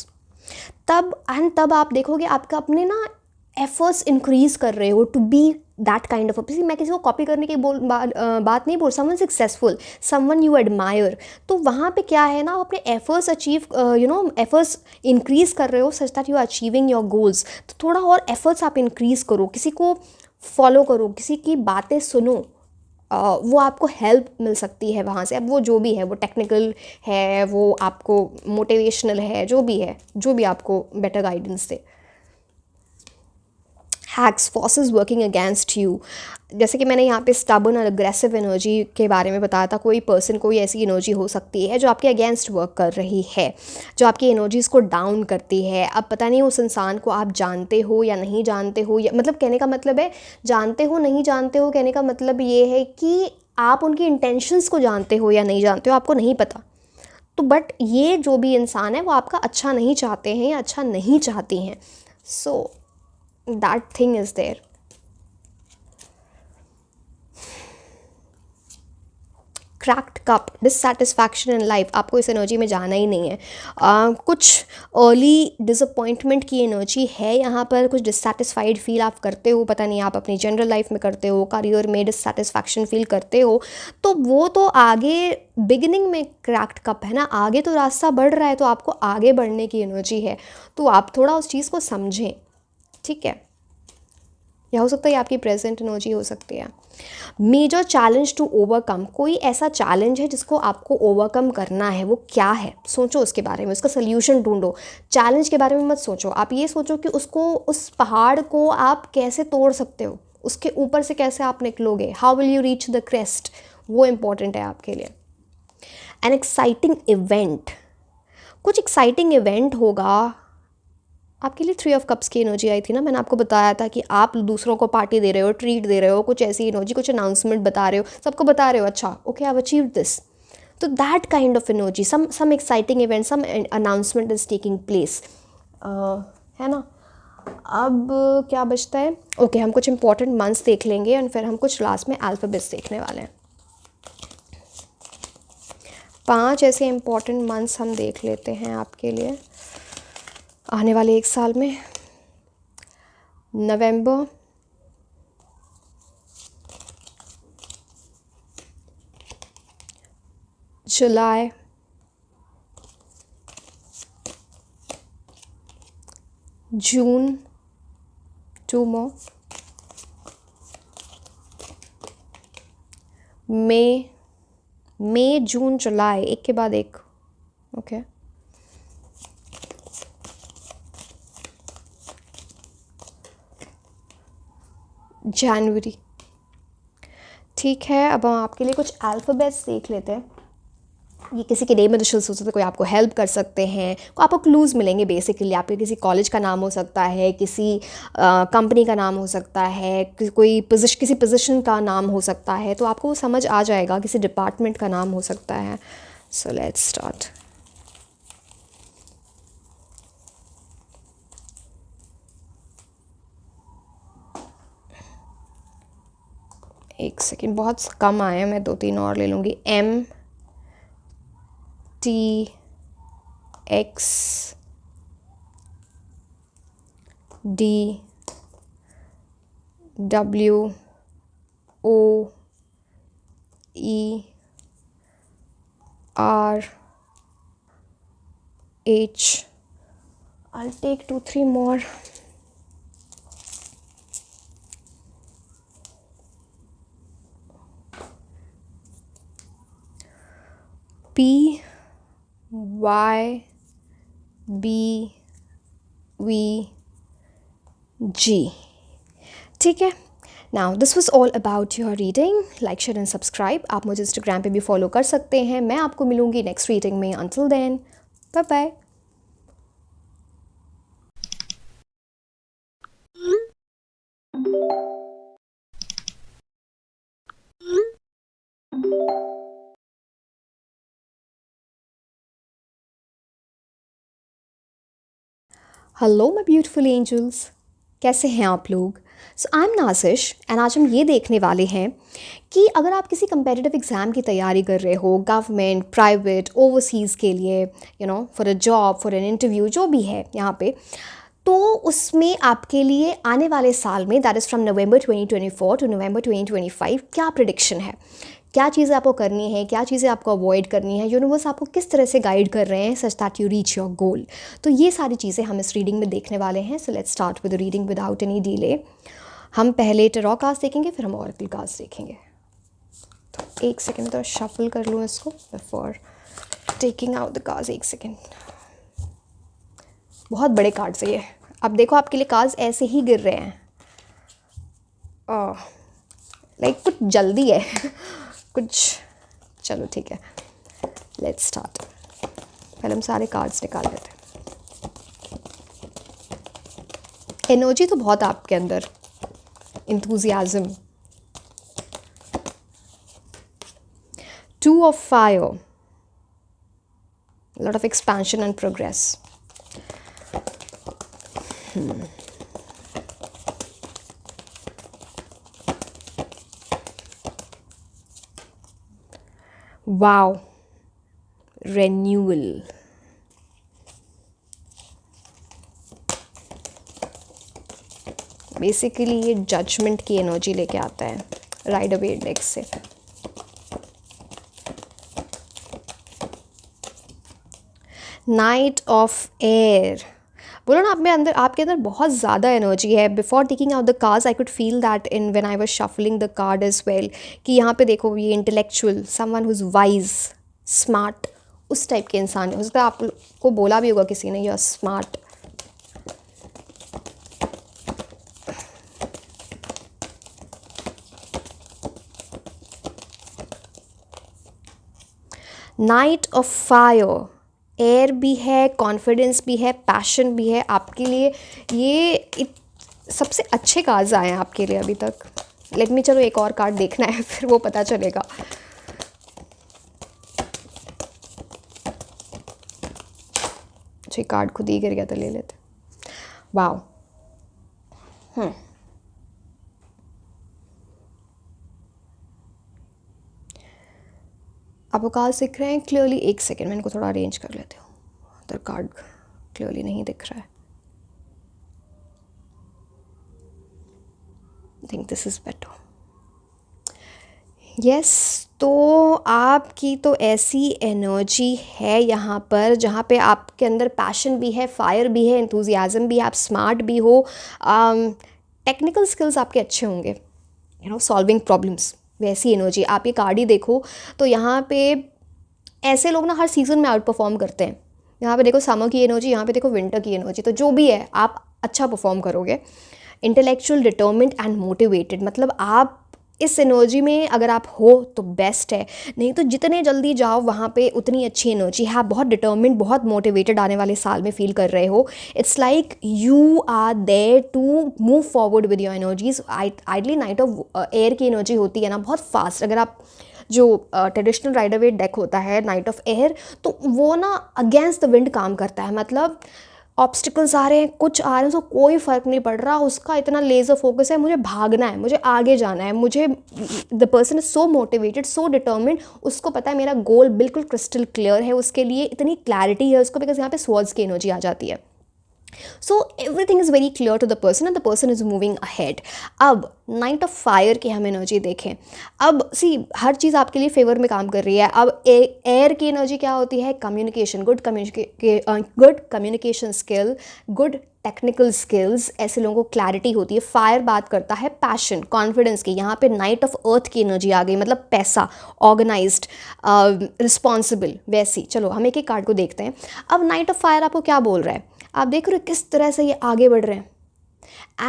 तब आप देखोगे आपका अपने ना एफर्ट्स इंक्रीज कर रहे हो to be that kind of. मैं किसी को कॉपी करने की बात नहीं बोल, someone successful, someone you admire, तो वहाँ पे क्या है ना, अपने एफर्ट्स अचीव एफर्ट्स इंक्रीज कर रहे हो such that you are achieving your goals. तो थोड़ा और एफर्ट्स आप इंक्रीज करो, किसी को फॉलो करो, किसी की बातें सुनो, वो आपको हेल्प मिल सकती है वहाँ से। अब वो जो भी है, वो टेक्निकल है, वो आपको मोटिवेशनल है, जो भी है, जो भी आपको better guidance they. Hacks, forces working against you, जैसे कि मैंने यहाँ पे स्टबर्न और अग्रेसिव एनर्जी के बारे में बताया था। कोई पर्सन, कोई ऐसी एनर्जी हो सकती है जो आपके अगेंस्ट वर्क कर रही है, जो आपकी एनर्जीज़ को डाउन करती है। अब पता नहीं उस इंसान को आप जानते हो या नहीं जानते हो, या मतलब कहने का मतलब है जानते हो नहीं जानते हो, कहने का मतलब ये है कि आप उनकी इंटेंशंस को जानते हो या नहीं जानते हो, आपको नहीं पता। तो बट ये जो भी इंसान है वो आपका अच्छा नहीं चाहते हैं या अच्छा नहीं चाहती हैं, so that thing is there. Cracked cup, dissatisfaction in life, आपको इस एनर्जी में जाना ही नहीं है। कुछ अर्ली डिसअपॉइंटमेंट की एनर्जी है यहाँ पर, कुछ डिससेटिस्फाइड फील आप करते हो, पता नहीं आप अपनी जनरल लाइफ में करते हो, करियर में डिससेटिस्फैक्शन फील करते हो, तो वो तो आगे बिगिनिंग में क्रैक्ड कप है ना, आगे तो रास्ता बढ़ रहा है, तो आपको आगे बढ़ने की एनर्जी है, तो आप थोड़ा उस चीज़ को समझें, ठीक है। या हो सकता है आपकी प्रेजेंट एनर्जी हो सकती है। मेजर चैलेंज टू ओवरकम, कोई ऐसा चैलेंज है जिसको आपको ओवरकम करना है, वो क्या है, सोचो उसके बारे में, उसका सल्यूशन ढूंढो। चैलेंज के बारे में मत सोचो, आप ये सोचो कि उसको, उस पहाड़ को आप कैसे तोड़ सकते हो, उसके ऊपर से कैसे आप निकलोगे, how will you reach the crest, वो इम्पॉर्टेंट है आपके लिए। एन एक्साइटिंग इवेंट, कुछ एक्साइटिंग इवेंट होगा आपके लिए। 3 ऑफ कप्स की एनर्जी आई थी ना, मैंने आपको बताया था कि आप दूसरों को पार्टी दे रहे हो, ट्रीट दे रहे हो, कुछ ऐसी एनर्जी, कुछ अनाउंसमेंट बता रहे हो, सबको बता रहे हो, अच्छा okay I have achieved this, तो that kind of energy, some exciting event, some announcement is taking place, है ना। अब क्या बचता है, ओके हम कुछ इंपॉर्टेंट मंथ्स देख लेंगे और फिर हम कुछ लास्ट में अल्फ़ाबेट्स देखने वाले हैं। 5 ऐसे इंपॉर्टेंट मंथ्स हम देख लेते हैं आपके लिए आने वाले 1 साल में। नवंबर, जुलाई, जून, 2 more, मई, जून, जुलाई, एक के बाद एक, ओके। जनवरी, ठीक है। अब हम आपके लिए कुछ अल्फ़ाबेट्स देख लेते हैं। ये किसी के नेम इनिशियल्स हो सकते हैं, कोई आपको हेल्प कर सकते हैं, आपको क्लूज़ मिलेंगे बेसिकली। आपके किसी कॉलेज का नाम हो सकता है, किसी कंपनी का नाम हो सकता है, किसी पोजीशन का नाम हो सकता है, तो आपको वो समझ आ जाएगा, किसी डिपार्टमेंट का नाम हो सकता है। सो लेट्स स्टार्ट। एक सेकेंड, बहुत कम आए हैं, मैं 2-3 और ले लूँगी। M, T, X, D, W, O, E, R, H. I'll take 2-3 more. P, Y, B, V, G. ठीक है. Now this was all about your reading. Like share and subscribe. आप मुझे इंस्टाग्राम पे भी फॉलो कर सकते हैं. मैं आपको मिलूँगी नेक्स्ट रीडिंग में. Until then, bye bye. Hello my beautiful angels, कैसे हैं आप लोग. सो आई एम नाजिश एंड आज हम ये देखने वाले हैं कि अगर आप किसी कंपेटिटिव एग्ज़ाम की तैयारी कर रहे हो, गवर्नमेंट, प्राइवेट, ओवरसीज़ के लिए, for a job, for an interview, जो भी है यहाँ पे, तो उसमें आपके लिए आने वाले साल में, that is from November 2024 to November 2025, क्या प्रिडिक्शन है, क्या चीज़ें आपको करनी है, क्या चीज़ें आपको अवॉइड करनी है, यूनिवर्स आपको किस तरह से गाइड कर रहे हैं सच that you reach your goal. तो ये सारी चीज़ें हम इस रीडिंग में देखने वाले हैं. सो let's start with the reading without any delay. हम पहले टैरो कार्ड्स देखेंगे, फिर हम ऑरेकल कार्ड्स देखेंगे. तो एक सेकेंड तो शफल कर लूँ इसको before taking out the cards. एक सेकेंड. बहुत बड़े कार्ड्स है ये. अब देखो आपके लिए कार्ड्स ऐसे ही गिर रहे हैं. लाइक कुछ जल्दी है कुछ. चलो ठीक है, लेट्स स्टार्ट. पहले हम सारे कार्ड्स निकाल लेते हैं. एनर्जी तो बहुत आपके अंदर, enthusiasm. 2 of fire, a lot of expansion and progress. Wow, renewal. Basically ये जजमेंट की एनर्जी लेके आता है राइडर अवे इंडेक्स से. Night of air. बोलो ना, आप में अंदर, आपके अंदर बहुत ज़्यादा एनर्जी है. Before taking out the cards I could feel that in when I was shuffling the card as well, कि यहाँ पे देखो ये intellectual, someone who is wise, smart, उस टाइप के इंसान है. हो सकता है आपको बोला भी होगा किसी ने, you are smart. Knight of fire. Air भी है, कॉन्फिडेंस भी है, पैशन भी है आपके लिए. ये सबसे अच्छे कार्ड्स आए हैं आपके लिए अभी तक. लेट मी, चलो एक और कार्ड देखना है फिर वो पता चलेगा. अच्छा, कार्ड खुद ही गिर गया तो ले लेते. वाओ. आपको कार्ड दिख रहे हैं क्लियरली? एक सेकेंड, मैं इनको थोड़ा अरेंज कर लेती हूँ. उधर कार्ड क्लियरली नहीं दिख रहा है. आई think this is better. Yes, तो आपकी तो ऐसी एनर्जी है यहाँ पर जहाँ पे आपके अंदर पैशन भी है, फायर भी है, एंथुजियाज़म भी है, आप स्मार्ट भी हो, टेक्निकल स्किल्स आपके अच्छे होंगे, सॉल्विंग प्रॉब्लम्स. वैसी एनर्जी. आप ये कार्ड ही देखो तो यहाँ पे ऐसे लोग ना हर सीज़न में आउट परफॉर्म करते हैं. यहाँ पे देखो समर की एनर्जी, यहाँ पे देखो विंटर की एनर्जी. तो जो भी है आप अच्छा परफॉर्म करोगे. Intellectual, determined and motivated. मतलब आप इस एनर्जी में अगर आप हो तो बेस्ट है, नहीं तो जितने जल्दी जाओ वहाँ पे उतनी अच्छी एनर्जी है. आप बहुत डिटर्मिन्ड, बहुत मोटिवेटेड आने वाले साल में फील कर रहे हो. It's like you are there to move forward with your energies. Ideally knight of air की एनर्जी होती है ना, बहुत फास्ट. अगर आप जो ट्रेडिशनल राइडर वेट डेक होता है नाइट ऑफ एयर, तो वो ना अगेंस्ट द विंड काम करता है. मतलब ऑब्स्टिकल्स आ रहे हैं, कुछ आ रहे हैं, उसको कोई फ़र्क नहीं पड़ रहा. उसका इतना लेज़र फोकस है, मुझे भागना है, मुझे आगे जाना है, मुझे. The person is so motivated, so determined. उसको पता है मेरा गोल बिल्कुल क्रिस्टल क्लियर है, उसके लिए इतनी क्लैरिटी है उसको, बिकॉज यहाँ पे स्वर्ड्स की एनर्जी आ जाती है. So everything is very clear to the person and the person is moving ahead. अब नाइट ऑफ फायर की हम एनर्जी देखें. अब सी हर चीज़ आपके लिए फेवर में काम कर रही है. अब एयर की एनर्जी क्या होती है? Communication, good communication skill, good technical skills, ऐसे लोगों को क्लैरिटी होती है. फायर बात करता है पैशन, कॉन्फिडेंस की. यहाँ पे नाइट ऑफ अर्थ की एनर्जी आ गई, मतलब पैसा, ऑर्गेनाइज्ड, रिस्पॉन्सिबल, वैसी. चलो हम एक एक कार्ड को देखते हैं. अब नाइट ऑफ फायर आपको क्या बोल रहा है? आप देख रहे हो किस तरह से ये आगे बढ़ रहे हैं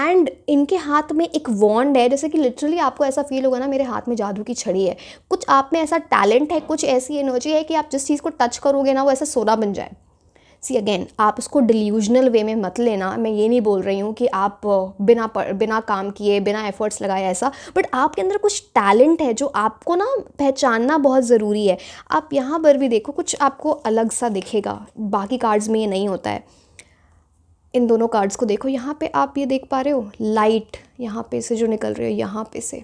एंड इनके हाथ में एक वॉन्ड है. जैसे कि लिटरली आपको ऐसा फील होगा ना, मेरे हाथ में जादू की छड़ी है. कुछ आप में ऐसा टैलेंट है, कुछ ऐसी एनर्जी है कि आप जिस चीज़ को टच करोगे ना वो ऐसा सोना बन जाए. सी अगेन, आप उसको डिल्यूजनल वे में मत लेना. मैं ये नहीं बोल रही हूँ कि आप बिना काम किए, बिना एफर्ट्स लगाए ऐसा, बट आपके अंदर कुछ टैलेंट है जो आपको ना पहचानना बहुत ज़रूरी है. आप यहाँ पर भी देखो, कुछ आपको अलग सा दिखेगा, बाकी कार्ड्स में ये नहीं होता है. इन दोनों कार्ड्स को देखो. यहाँ पे आप ये देख पा रहे हो लाइट यहाँ पे से जो निकल रही है, यहाँ पे से.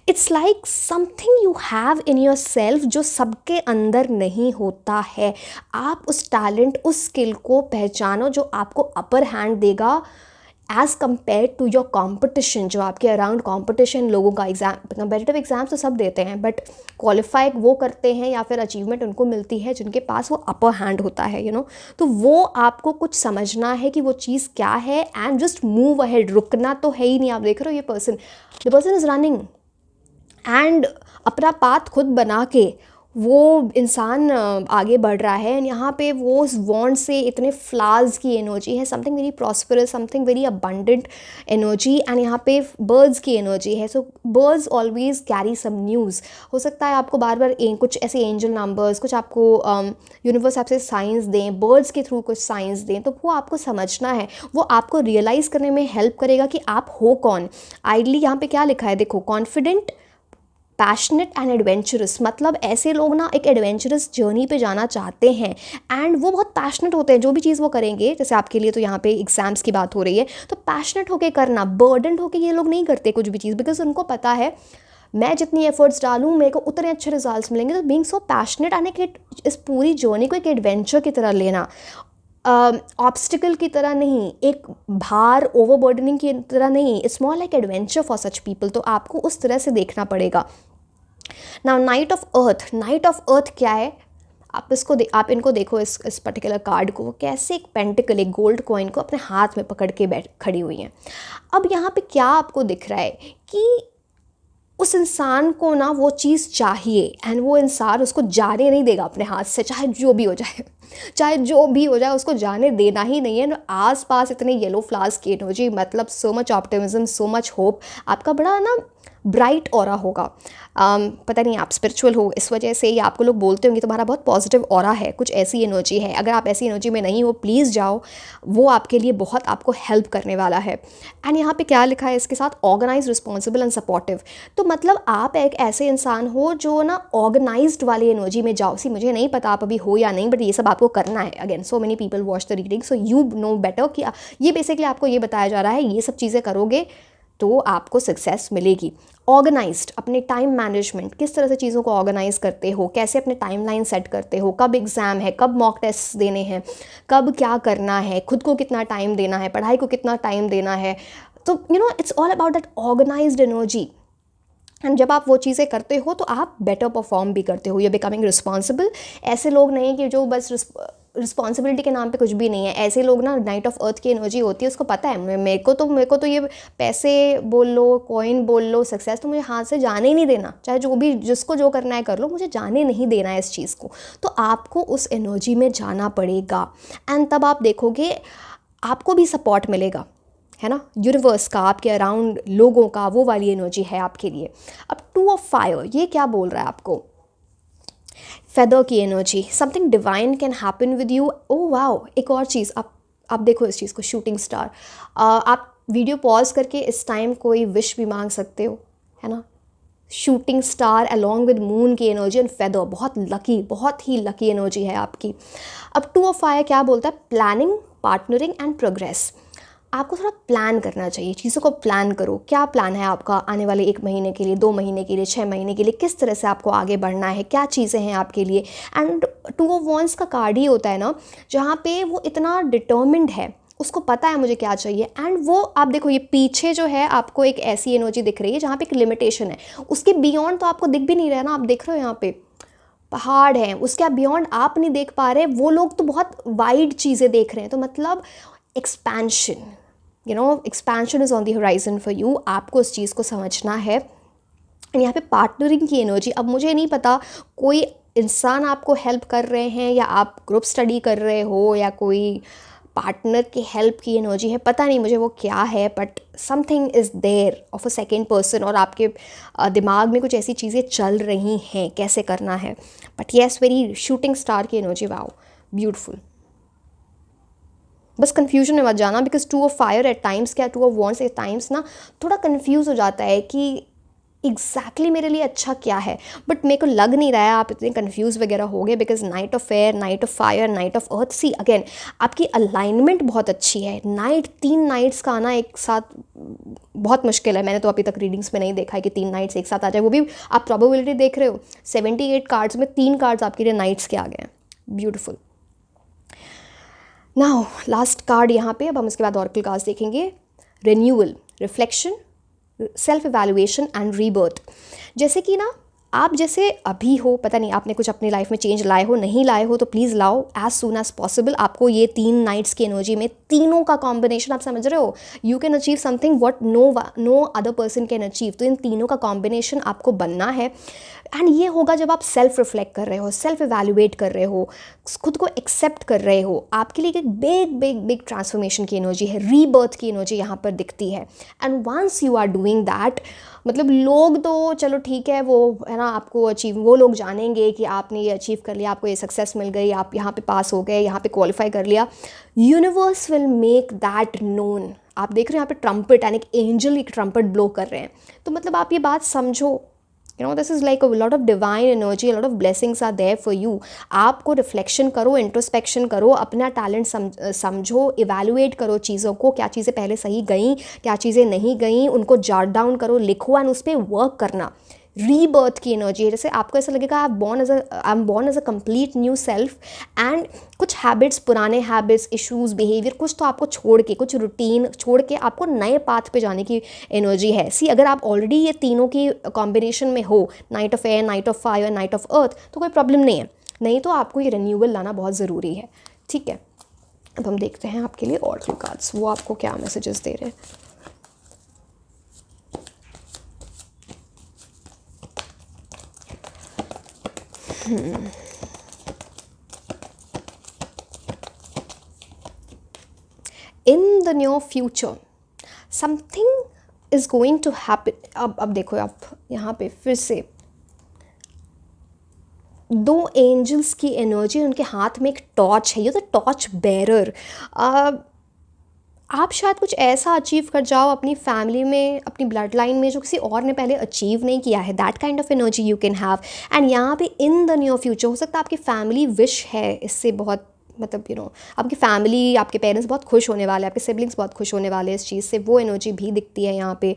It's like something you have in your self जो सबके अंदर नहीं होता है. आप उस टैलेंट, उस स्किल को पहचानो जो आपको अपर हैंड देगा as compare to your competition. जो आपके अराउंड कॉम्पिटिशन लोगों का, एग्जाम, कम्पेटिटिव एग्जाम्स तो सब देते हैं, बट क्वालिफाई वो करते हैं या फिर अचीवमेंट उनको मिलती है जिनके पास वो अपर हैंड होता है, यू नो. तो वो आपको कुछ समझना है कि वो चीज़ क्या है एंड जस्ट मूव अहेड. रुकना तो है ही नहीं. आप देख रहे हो ये person, the person is running and अपना पाथ खुद बना के वो इंसान आगे बढ़ रहा है. एंड यहाँ पे वो उस वॉन्ड से इतने फ्लावर्स की एनर्जी है, something very prosperous, something very abundant energy. And यहाँ पे बर्ड्स की एनर्जी है. So birds always carry some news. हो सकता है आपको बार बार कुछ ऐसे एंजल नंबर्स, कुछ आपको यूनिवर्स आपसे साइंस दें, बर्ड्स के थ्रू कुछ साइंस दें, तो वो आपको समझना है. वो आपको रियलाइज़ करने में हेल्प करेगा कि आप हो कौन. आइडली यहाँ पे क्या लिखा है देखो, कॉन्फिडेंट, पैशनेट एंड एडवेंचरस. मतलब ऐसे लोग ना एक एडवेंचरस जर्नी पे जाना चाहते हैं एंड वो बहुत पैशनेट होते हैं जो भी चीज़ वो करेंगे. जैसे आपके लिए तो यहाँ पे एग्जाम्स की बात हो रही है, तो पैशनेट होके करना, बर्डन होके ये लोग नहीं करते कुछ भी चीज़, बिकॉज उनको पता है मैं जितनी एफर्ट्स डालूँ मेरे को उतने अच्छे रिजल्ट्स मिलेंगे. तो बीइंग सो पैशनेट एंड इस पूरी जर्नी को एक एडवेंचर की तरह लेना, ऑब्स्टिकल की तरह नहीं, एक भार, ओवरबर्डनिंग की तरह नहीं. It's more like adventure for such people. तो आपको उस तरह से देखना पड़ेगा. Now night of earth, night of अर्थ क्या है? आप इनको देखो, इस पर्टिकुलर कार्ड को, कैसे एक पेंटिकल, एक गोल्ड कॉइन को अपने हाथ में पकड़ के खड़ी हुई हैं. अब यहाँ पे क्या आपको दिख रहा है कि उस इंसान को ना वो चीज़ चाहिए एंड वो इंसान उसको जाने नहीं देगा अपने हाथ से, चाहे जो भी हो जाए. चाहे जो भी हो जाए उसको जाने देना ही नहीं है. आस पास इतने येलो फ्लावर्स की एनर्जी, मतलब so much optimism, so much hope. आपका बड़ा ना ब्राइट ऑरा होगा. पता नहीं आप स्पिरिचुअल हो इस वजह से, या आपको लोग बोलते होंगे तुम्हारा बहुत पॉजिटिव ऑरा है, कुछ ऐसी एनर्जी है. अगर आप ऐसी एनर्जी में नहीं हो, प्लीज़ जाओ, वो आपके लिए बहुत आपको हेल्प करने वाला है. एंड यहाँ पे क्या लिखा है इसके साथ, ऑर्गेनाइज, रिस्पॉन्सिबल एंड सपोर्टिव. तो मतलब आप एक ऐसे इंसान हो जो ना ऑर्गेनाइज्ड वाली एनर्जी में जाओ. सी मुझे नहीं पता आप अभी हो या नहीं, बट ये सब आपको करना है. Again, so many people watch the reading, so you know better कि ये बेसिकली आपको ये बताया जा रहा है, ये सब चीज़ें करोगे तो आपको सक्सेस मिलेगी. ऑर्गेनाइज्ड, अपने टाइम मैनेजमेंट, किस तरह से चीज़ों को ऑर्गेनाइज करते हो, कैसे अपने टाइमलाइन सेट करते हो, कब एग्ज़ाम है, कब मॉक टेस्ट देने हैं, कब क्या करना है, खुद को कितना टाइम देना है, पढ़ाई को कितना टाइम देना है. तो you know it's all about that organised energy. And जब आप वो चीज़ें करते हो तो आप बेटर परफॉर्म भी करते हो. You becoming responsible. ऐसे लोग नहीं कि जो बस रिस्पॉन्सिबिलिटी के नाम पे कुछ भी नहीं है. ऐसे लोग ना, नाइट ऑफ अर्थ की एनर्जी होती है, उसको पता है मेरे को तो ये पैसे बोल लो, कॉइन बोल लो, सक्सेस तो मुझे हाथ से जाने ही नहीं देना. चाहे जो भी, जिसको जो करना है कर लो, मुझे जाने नहीं देना है इस चीज़ को. तो आपको उस एनर्जी में जाना पड़ेगा एंड तब आप देखोगे आपको भी सपोर्ट मिलेगा, है ना, यूनिवर्स का, आपके अराउंड लोगों का, वो वाली एनर्जी है आपके लिए. अब 2 ऑफ फायर, ये क्या बोल रहा है आपको? फेदर की energy, something divine can happen with you. Oh wow. एक और चीज़, आप देखो इस चीज़ को, शूटिंग स्टार. आप वीडियो पॉज करके इस टाइम कोई विश भी मांग सकते हो, है ना. Shooting star along with moon की एनर्जी एंड फेदर, बहुत लकी, बहुत ही लकी एनर्जी है आपकी. अब 2 ऑफ फायर क्या बोलता है? Planning, partnering and progress. आपको थोड़ा प्लान करना चाहिए, चीज़ों को प्लान करो. क्या प्लान है आपका आने वाले 1 महीने के लिए, 2 महीने के लिए, 6 महीने के लिए? किस तरह से आपको आगे बढ़ना है, क्या चीज़ें हैं आपके लिए? एंड 2 ऑफ वॉन्ड्स का कार्ड ही होता है ना, जहाँ पे वो इतना डिटर्मिन्ड है, उसको पता है मुझे क्या चाहिए, एंड वो आप देखो ये पीछे जो है आपको एक ऐसी एनर्जी दिख रही है जहाँ पे एक लिमिटेशन है, उसके बियॉन्ड तो आपको दिख भी नहीं रहा ना, आप देख रहे हो यहाँ पे पहाड़ हैं, उसके आप बियॉन्ड आप नहीं देख पा रहे, वो लोग तो बहुत वाइड चीज़ें देख रहे हैं, तो मतलब expansion, expansion is on the horizon for you, आपको उस चीज़ को समझना है। एंड यहाँ पे पार्टनरिंग की एनर्जी, अब मुझे नहीं पता कोई इंसान आपको हेल्प कर रहे हैं या आप ग्रुप स्टडी कर रहे हो या कोई पार्टनर की हेल्प की एनर्जी है, पता नहीं मुझे वो क्या है, but something is there of a second person, और आपके दिमाग में कुछ ऐसी चीज़ें चल रही हैं कैसे करना है, but yes very shooting star की एनर्जी, वाओ ब्यूटीफुल। बस कन्फ्यूजन में मत जाना, because two of fire at times क्या two of wands at times ना थोड़ा कन्फ्यूज हो जाता है कि एग्जैक्टली मेरे लिए अच्छा क्या है, बट मेरे को लग नहीं रहा है आप इतने कंफ्यूज वगैरह हो गए, because knight of air, knight of fire, knight of earth, see again आपकी अलाइनमेंट बहुत अच्छी है। 3 नाइट्स का आना एक साथ बहुत मुश्किल है, मैंने तो अभी तक रीडिंग्स में नहीं देखा है कि 3 नाइट्स एक साथ आ जाए, वो भी आप प्रोबेबिलिटी देख रहे हो 78 कार्ड्स में 3 कार्ड्स आपके लिए नाइट्स के आ गए हैं, ब्यूटिफुल। नाउ लास्ट कार्ड यहाँ पे, अब हम इसके बाद ऑरेकल कार्ड्स देखेंगे। Renewal, reflection, self evaluation and rebirth. जैसे कि ना आप जैसे अभी हो, पता नहीं आपने कुछ अपनी लाइफ में चेंज लाए हो, नहीं लाए हो तो प्लीज़ लाओ एज सून एज पॉसिबल। आपको ये 3 नाइट्स की एनर्जी में तीनों का कॉम्बिनेशन, आप समझ रहे हो, you can achieve something what no other person can achieve, तो इन तीनों का कॉम्बिनेशन आपको बनना है। एंड ये होगा जब आप सेल्फ रिफ्लेक्ट कर रहे हो, सेल्फ इवैल्यूएट कर रहे हो, खुद को एक्सेप्ट कर रहे हो, आपके लिए एक बिग बिग बिग ट्रांसफॉर्मेशन की एनर्जी है, रीबर्थ की एनर्जी यहाँ पर दिखती है। And once you are doing that, मतलब लोग तो चलो ठीक है, वो है ना आपको अचीव, वो लोग जानेंगे कि आपने ये अचीव कर लिया, आपको ये सक्सेस मिल गई, आप यहाँ पे पास हो गए, यहाँ पे क्वालिफाई कर लिया, universe will make that known. आप देख रहे हो यहाँ पे ट्रम्पेट एंड एक एंजल एक ट्रम्पेट ब्लो कर रहे हैं, तो मतलब आप ये बात समझो, this is like a lot of divine energy, a lot of blessings are there for you। आपको रिफ्लेक्शन करो, इंट्रोस्पेक्शन करो, अपना टैलेंट समझो, इवैल्यूएट करो चीज़ों को, क्या चीज़ें पहले सही गई, क्या चीज़ें नहीं गई, उनको जॉट डाउन करो, लिखो एंड उस पर वर्क करना। रीबर्थ की एनर्जी है, जैसे आपको ऐसा लगेगा I am born as a complete new self, and कुछ हैबिट्स, पुराने हैबिट्स, इश्यूज, बिहेवियर, कुछ तो आपको छोड़ के, कुछ रूटीन छोड़ के आपको नए पाथ पे जाने की एनर्जी है। सी अगर आप ऑलरेडी ये तीनों की कॉम्बिनेशन में हो, night of air, knight of fire, knight of अर्थ, तो कोई प्रॉब्लम नहीं है, नहीं तो आपको ये रिन्यूअल लाना बहुत ज़रूरी है, ठीक है। अब हम देखते हैं आपके लिए ऑरेकल कार्ड्स, वो आपको क्या मैसेजेस दे रहे हैं। In the near future something is going to happen। अब देखो आप यहाँ पे फिर से 2 एंजल्स की एनर्जी, उनके हाथ में एक टॉर्च है, ये तो टॉर्च बेरर। आप शायद कुछ ऐसा अचीव कर जाओ अपनी फैमिली में, अपनी ब्लड लाइन में, जो किसी और ने पहले अचीव नहीं किया है, that kind of energy you can have. And यहाँ पे इन द नियर फ्यूचर हो सकता है आपकी फैमिली विश है इससे बहुत, मतलब आपकी फैमिली, आपके पेरेंट्स बहुत खुश होने वाले, आपके सिबलिंग्स बहुत खुश होने वाले इस चीज़ से, वो एनर्जी भी दिखती है यहाँ पे।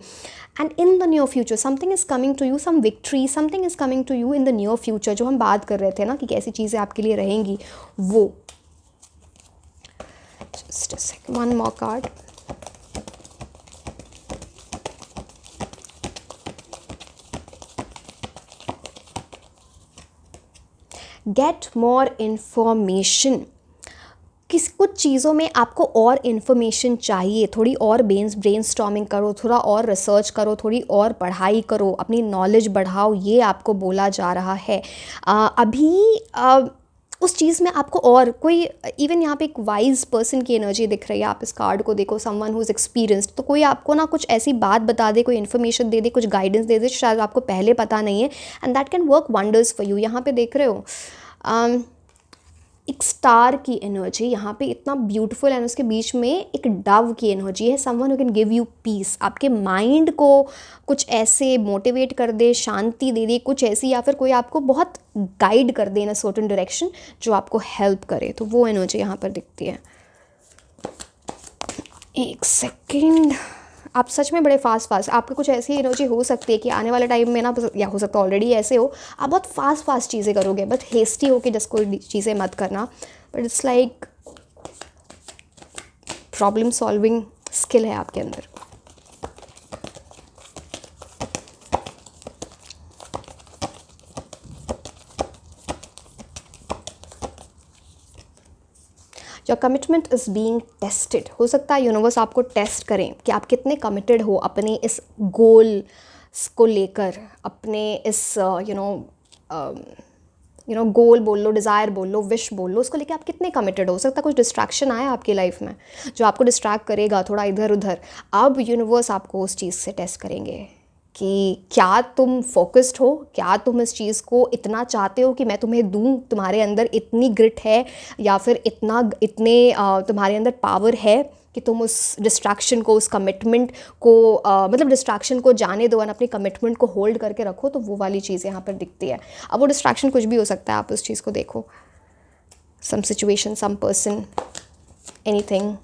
And in the near future something is coming to you, some victory, something is coming to you in the near future, जो हम बात कर रहे थे ना कि कैसी चीज़ें आपके लिए रहेंगी, वो। Just a second, one more card. Get more information, कुछ चीज़ों में आपको और इन्फॉर्मेशन चाहिए, थोड़ी और ब्रेनस्टॉर्मिंग करो, थोड़ा और रिसर्च करो, थोड़ी और पढ़ाई करो, अपनी नॉलेज बढ़ाओ, ये आपको बोला जा रहा है। उस चीज़ में आपको और कोई, इवन यहाँ पे एक वाइज पर्सन की एनर्जी दिख रही है, आप इस कार्ड को देखो, समवन हु इज़ एक्सपीरियंस्ड, तो कोई आपको ना कुछ ऐसी बात बता दे, कोई इन्फॉर्मेशन दे दे, कुछ गाइडेंस दे दे, शायद आपको पहले पता नहीं है, and that can work wonders for you. यहाँ पे देख रहे हो एक स्टार की एनर्जी यहाँ पे इतना ब्यूटीफुल, एंड उसके बीच में एक डव की एनर्जी है, someone who can give you peace, आपके माइंड को कुछ ऐसे मोटिवेट कर दे, शांति दे दे, कुछ ऐसी, या फिर कोई आपको बहुत गाइड कर दे इन अ सर्टेन डायरेक्शन जो आपको हेल्प करे, तो वो एनर्जी यहाँ पर दिखती है। एक सेकेंड, आप सच में बड़े फास्ट आपकी कुछ ऐसी एनर्जी हो सकती है कि आने वाले टाइम में ना, या हो सकता है ऑलरेडी ऐसे हो, आप बहुत फास्ट चीज़ें करोगे, बट हेस्टी हो कि जस्ट कोई चीज़ें मत करना, but it's like problem solving skill है आपके अंदर। Your commitment is being tested. हो सकता है यूनिवर्स आपको टेस्ट करें कि आप कितने कमिटेड हो अपने इस गोल को लेकर, अपने इस गोल बोल लो, डिज़ायर बोल लो, विश बोल लो, उसको लेके आप कितने कमिटेड हो। सकता है कुछ डिस्ट्रैक्शन आए आपकी लाइफ में जो आपको डिस्ट्रैक्ट करेगा थोड़ा इधर उधर। अब यूनिवर्स आपको उस चीज़ से टेस्ट करेंगे कि क्या तुम फोकस्ड हो, क्या तुम इस चीज़ को इतना चाहते हो कि मैं तुम्हें दूँ, तुम्हारे अंदर इतनी ग्रिट है या फिर इतने तुम्हारे अंदर पावर है कि तुम उस डिस्ट्रैक्शन को, उस कमिटमेंट को मतलब डिस्ट्रैक्शन को जाने दो और अपनी कमिटमेंट को होल्ड करके रखो। तो वो वाली चीज़ यहाँ पर दिखती है। अब वो डिस्ट्रैक्शन कुछ भी हो सकता है, आप उस चीज़ को देखो, some situation, some person, anything.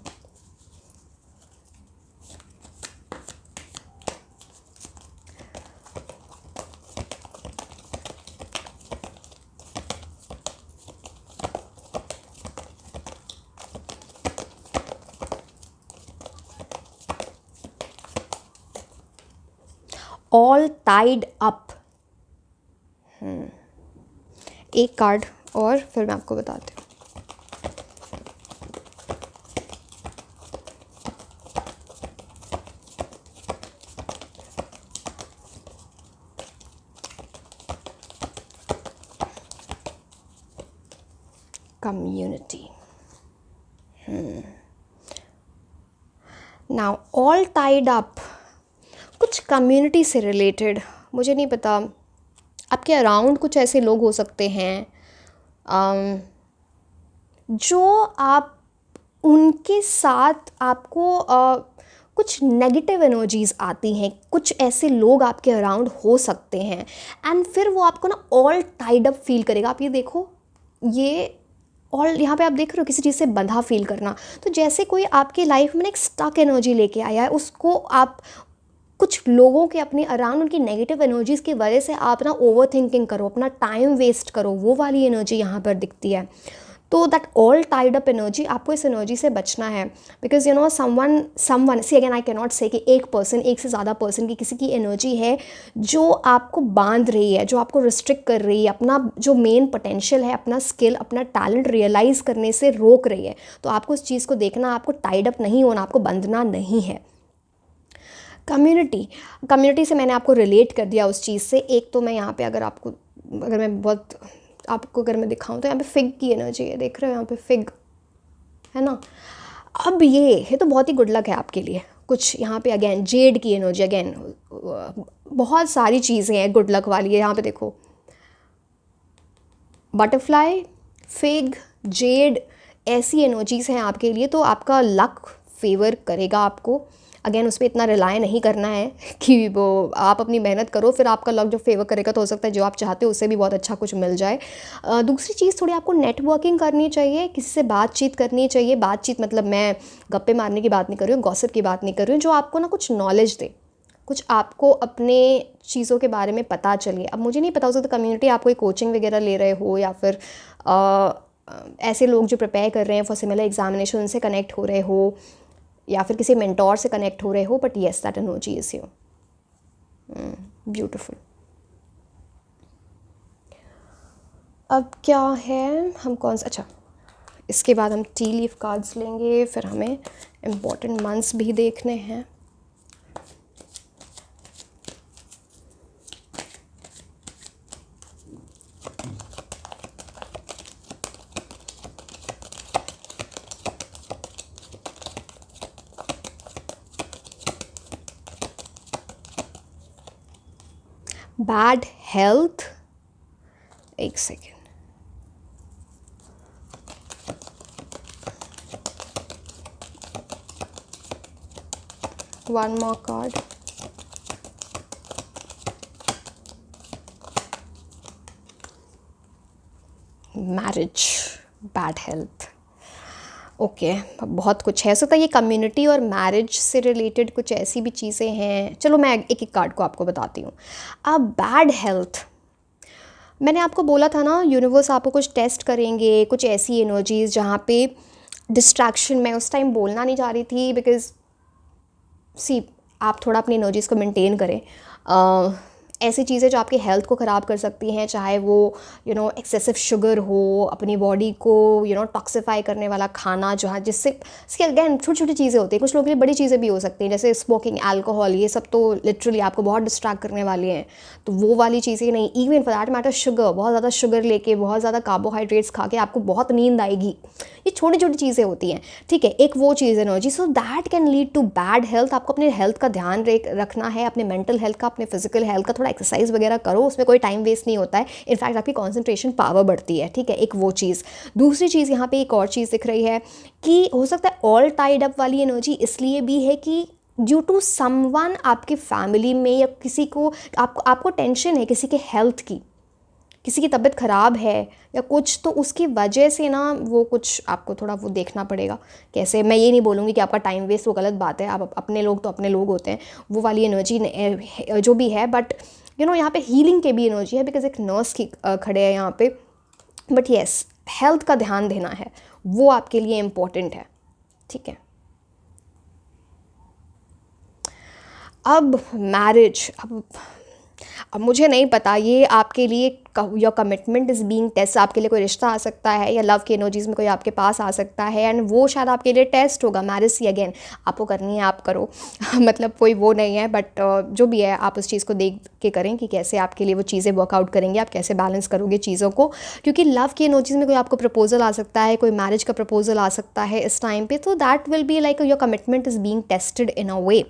All tied up. एक कार्ड और फिर मैं आपको बताती हूँ। Community. Now all tied up, कुछ कम्युनिटी से रिलेटेड, मुझे नहीं पता, आपके अराउंड कुछ ऐसे लोग हो सकते हैं जो आप उनके साथ आपको कुछ नेगेटिव एनर्जीज़ आती हैं। कुछ ऐसे लोग आपके अराउंड हो सकते हैं एंड फिर वो आपको ना ऑल टाइड अप फील करेगा। आप ये देखो, ये ऑल यहाँ पे आप देख रहे हो किसी चीज़ से बंधा फील करना। तो जैसे कोई आपकी लाइफ में एक स्टक एनर्जी लेके आया है, उसको आप कुछ लोगों के अपने अराउंड उनकी नेगेटिव एनर्जीज़ की वजह से आप ना ओवर थिंकिंग करो, अपना टाइम वेस्ट करो, वो वाली एनर्जी यहाँ पर दिखती है। तो that all tied up energy, आपको इस एनर्जी से बचना है। Because you know someone see again, I can not say कि एक पर्सन, एक से ज़्यादा पर्सन की किसी की एनर्जी है जो आपको बांध रही है, जो आपको रिस्ट्रिक्ट कर रही है, अपना जो मेन पोटेंशियल है, अपना स्किल, अपना टैलेंट रियलाइज़ करने से रोक रही है। तो आपको इस चीज़ को देखना, आपको टाइड अप नहीं होना, आपको बंधना नहीं है। कम्युनिटी से मैंने आपको रिलेट कर दिया उस चीज़ से। एक तो मैं यहाँ पे अगर मैं दिखाऊँ तो यहाँ पे फिग की एनर्जी है, देख रहे हो यहाँ पे फिग है ना। अब ये तो बहुत ही गुड लक है आपके लिए। कुछ यहाँ पे अगेन जेड की एनर्जी, अगेन बहुत सारी चीज़ें हैं गुड लक वाली है। यहाँ पे देखो बटरफ्लाई, फिग, जेड, ऐसी एनर्जीज़ हैं आपके लिए। तो आपका लक फेवर करेगा आपको। अगेन उस पर इतना रिलाय नहीं करना है कि वो आप अपनी मेहनत करो फिर आपका लक जो फेवर करेगा। तो हो सकता है जो आप चाहते हो उससे भी बहुत अच्छा कुछ मिल जाए। दूसरी चीज़, थोड़ी आपको नेटवर्किंग करनी चाहिए, किसी से बातचीत करनी चाहिए। बातचीत मतलब मैं गप्पे मारने की बात नहीं कर रही हूँ, गॉसिप की बात नहीं कर रही हूँ, जो आपको ना कुछ नॉलेज दे, कुछ आपको अपने चीज़ों के बारे में पता चले। अब मुझे नहीं पता, हो सकता कम्युनिटी आप कोई कोचिंग वगैरह ले रहे हो या फिर ऐसे लोग जो प्रिपेयर कर रहे हैं फॉर सिमिलर एग्जामिनेशन, उनसे कनेक्ट हो रहे हो या फिर किसी मेंटोर से कनेक्ट हो रहे हो। But yes, that energy is you. Beautiful. अब क्या है, हम कौन सा, अच्छा इसके बाद हम टी लीफ कार्ड्स लेंगे, फिर हमें इम्पोर्टेंट मंथ्स भी देखने हैं। बैड हेल्थ, एक second, one more card, marriage, bad health. Okay, बहुत कुछ है। सकता है ये कम्युनिटी और मैरिज से रिलेटेड कुछ ऐसी भी चीज़ें हैं। चलो मैं एक एक कार्ड को आपको बताती हूँ। अब बैड हेल्थ, मैंने आपको बोला था ना यूनिवर्स आपको कुछ टेस्ट करेंगे, कुछ ऐसी एनर्जीज़ जहाँ पे डिस्ट्रैक्शन मैं उस टाइम बोलना नहीं चाह रही थी, बिकॉज सी आप थोड़ा अपनी एनर्जीज़ को मेंटेन करें। ऐसी चीज़ें जो आपकी हेल्थ को ख़राब कर सकती हैं, चाहे वो एक्सेसिव शुगर हो, अपनी बॉडी को टॉक्सिफाई करने वाला खाना जो है, जिससे इसके अगेन छोटी छोटी चीज़ें होती हैं, कुछ लोगों के लिए बड़ी चीज़ें भी हो सकती हैं, जैसे स्मोकिंग, अल्कोहल, ये सब तो लिटरली आपको बहुत डिस्ट्रैक्ट करने वाली हैं। तो वो वाली चीज़ें नहीं, even for that matter sugar, बहुत ज़्यादा शुगर लेके, बहुत ज़्यादा कार्बोहाइड्रेट्स खा के आपको बहुत नींद आएगी, ये छोटी छोटी चीज़ें होती हैं, ठीक है। एक वो चीज़ energy, so that can lead to bad health. आपको अपने हेल्थ का ध्यान रखना है, अपने मेंटल हेल्थ का, अपने फिजिकल हेल्थ का। थोड़ा एक्सरसाइज वगैरह करो, उसमें कोई टाइम वेस्ट नहीं होता है, इनफैक्ट आपकी कॉन्सेंट्रेशन पावर बढ़ती है, ठीक है। एक वो चीज़। दूसरी चीज़ यहाँ पे एक और चीज़ दिख रही है कि हो सकता है ऑल टाइड अप वाली एनर्जी इसलिए भी है कि ड्यू टू समवन आपके फैमिली में या किसी को आपको टेंशन है किसी के हेल्थ की, किसी की तबीयत ख़राब है या कुछ, तो उसकी वजह से ना वो कुछ आपको थोड़ा वो देखना पड़ेगा कैसे। मैं ये नहीं बोलूँगी कि आपका टाइम वेस्ट, वो गलत बात है, आप अपने लोग तो अपने लोग होते हैं, वो वाली एनर्जी जो भी है, बट यहाँ पे हीलिंग के भी एनर्जी है, बिकॉज एक नर्स की खड़े हैं यहाँ पे। बट येस, हेल्थ का ध्यान देना है, वो आपके लिए इम्पोर्टेंट है, ठीक है। अब मैरिज, अब मुझे नहीं पता ये आपके लिए your commitment is being test, आपके लिए कोई रिश्ता आ सकता है या लव की एनर्जीज़ में कोई आपके पास आ सकता है, एंड वो शायद आपके लिए टेस्ट होगा। मैरिज सी अगेन आपको करनी है, आप करो मतलब कोई वो नहीं है, बट जो भी है आप उस चीज़ को देख के करें कि कैसे आपके लिए वो चीज़ें वर्कआउट करेंगे, आप कैसे बैलेंस करोगे चीज़ों को, क्योंकि लव की एनर्जीज़ में कोई आपको प्रपोजल आ सकता है, कोई मैरिज का प्रपोजल आ सकता है इस टाइम पे, तो that will be like your commitment is being tested in a way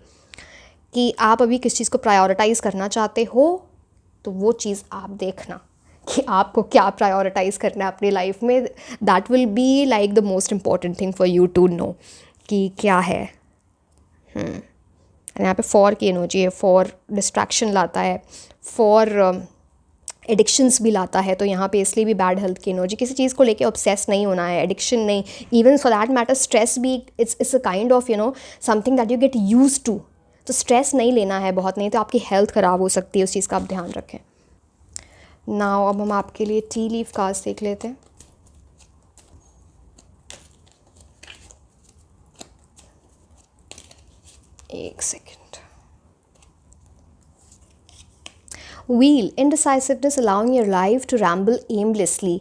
कि आप अभी किस चीज़ को प्रायोरिटाइज़ करना चाहते हो। तो वो चीज़ आप देखना कि आपको क्या प्रायोरिटाइज़ करना है अपनी लाइफ में, that will be like the most important thing for you to know कि क्या है। यहाँ पे फॉर की एनर्जी है, फॉर डिस्ट्रैक्शन लाता है, फॉर एडिक्शंस भी लाता है, तो यहाँ पे इसलिए भी बैड हेल्थ की एनर्जी। किसी चीज़ को लेके ऑब्सेस नहीं होना है, एडिक्शन नहीं, even for that matter stress भी, it's a kind of something that you get use to. तो स्ट्रेस नहीं लेना है बहुत, नहीं तो आपकी हेल्थ ख़राब हो सकती है, उस चीज़ का आप ध्यान रखें। नाउ अब हम आपके लिए टी लीफ कार्ड्स देख लेते हैं। एक second. Wheel, indecisiveness allowing your life to ramble aimlessly.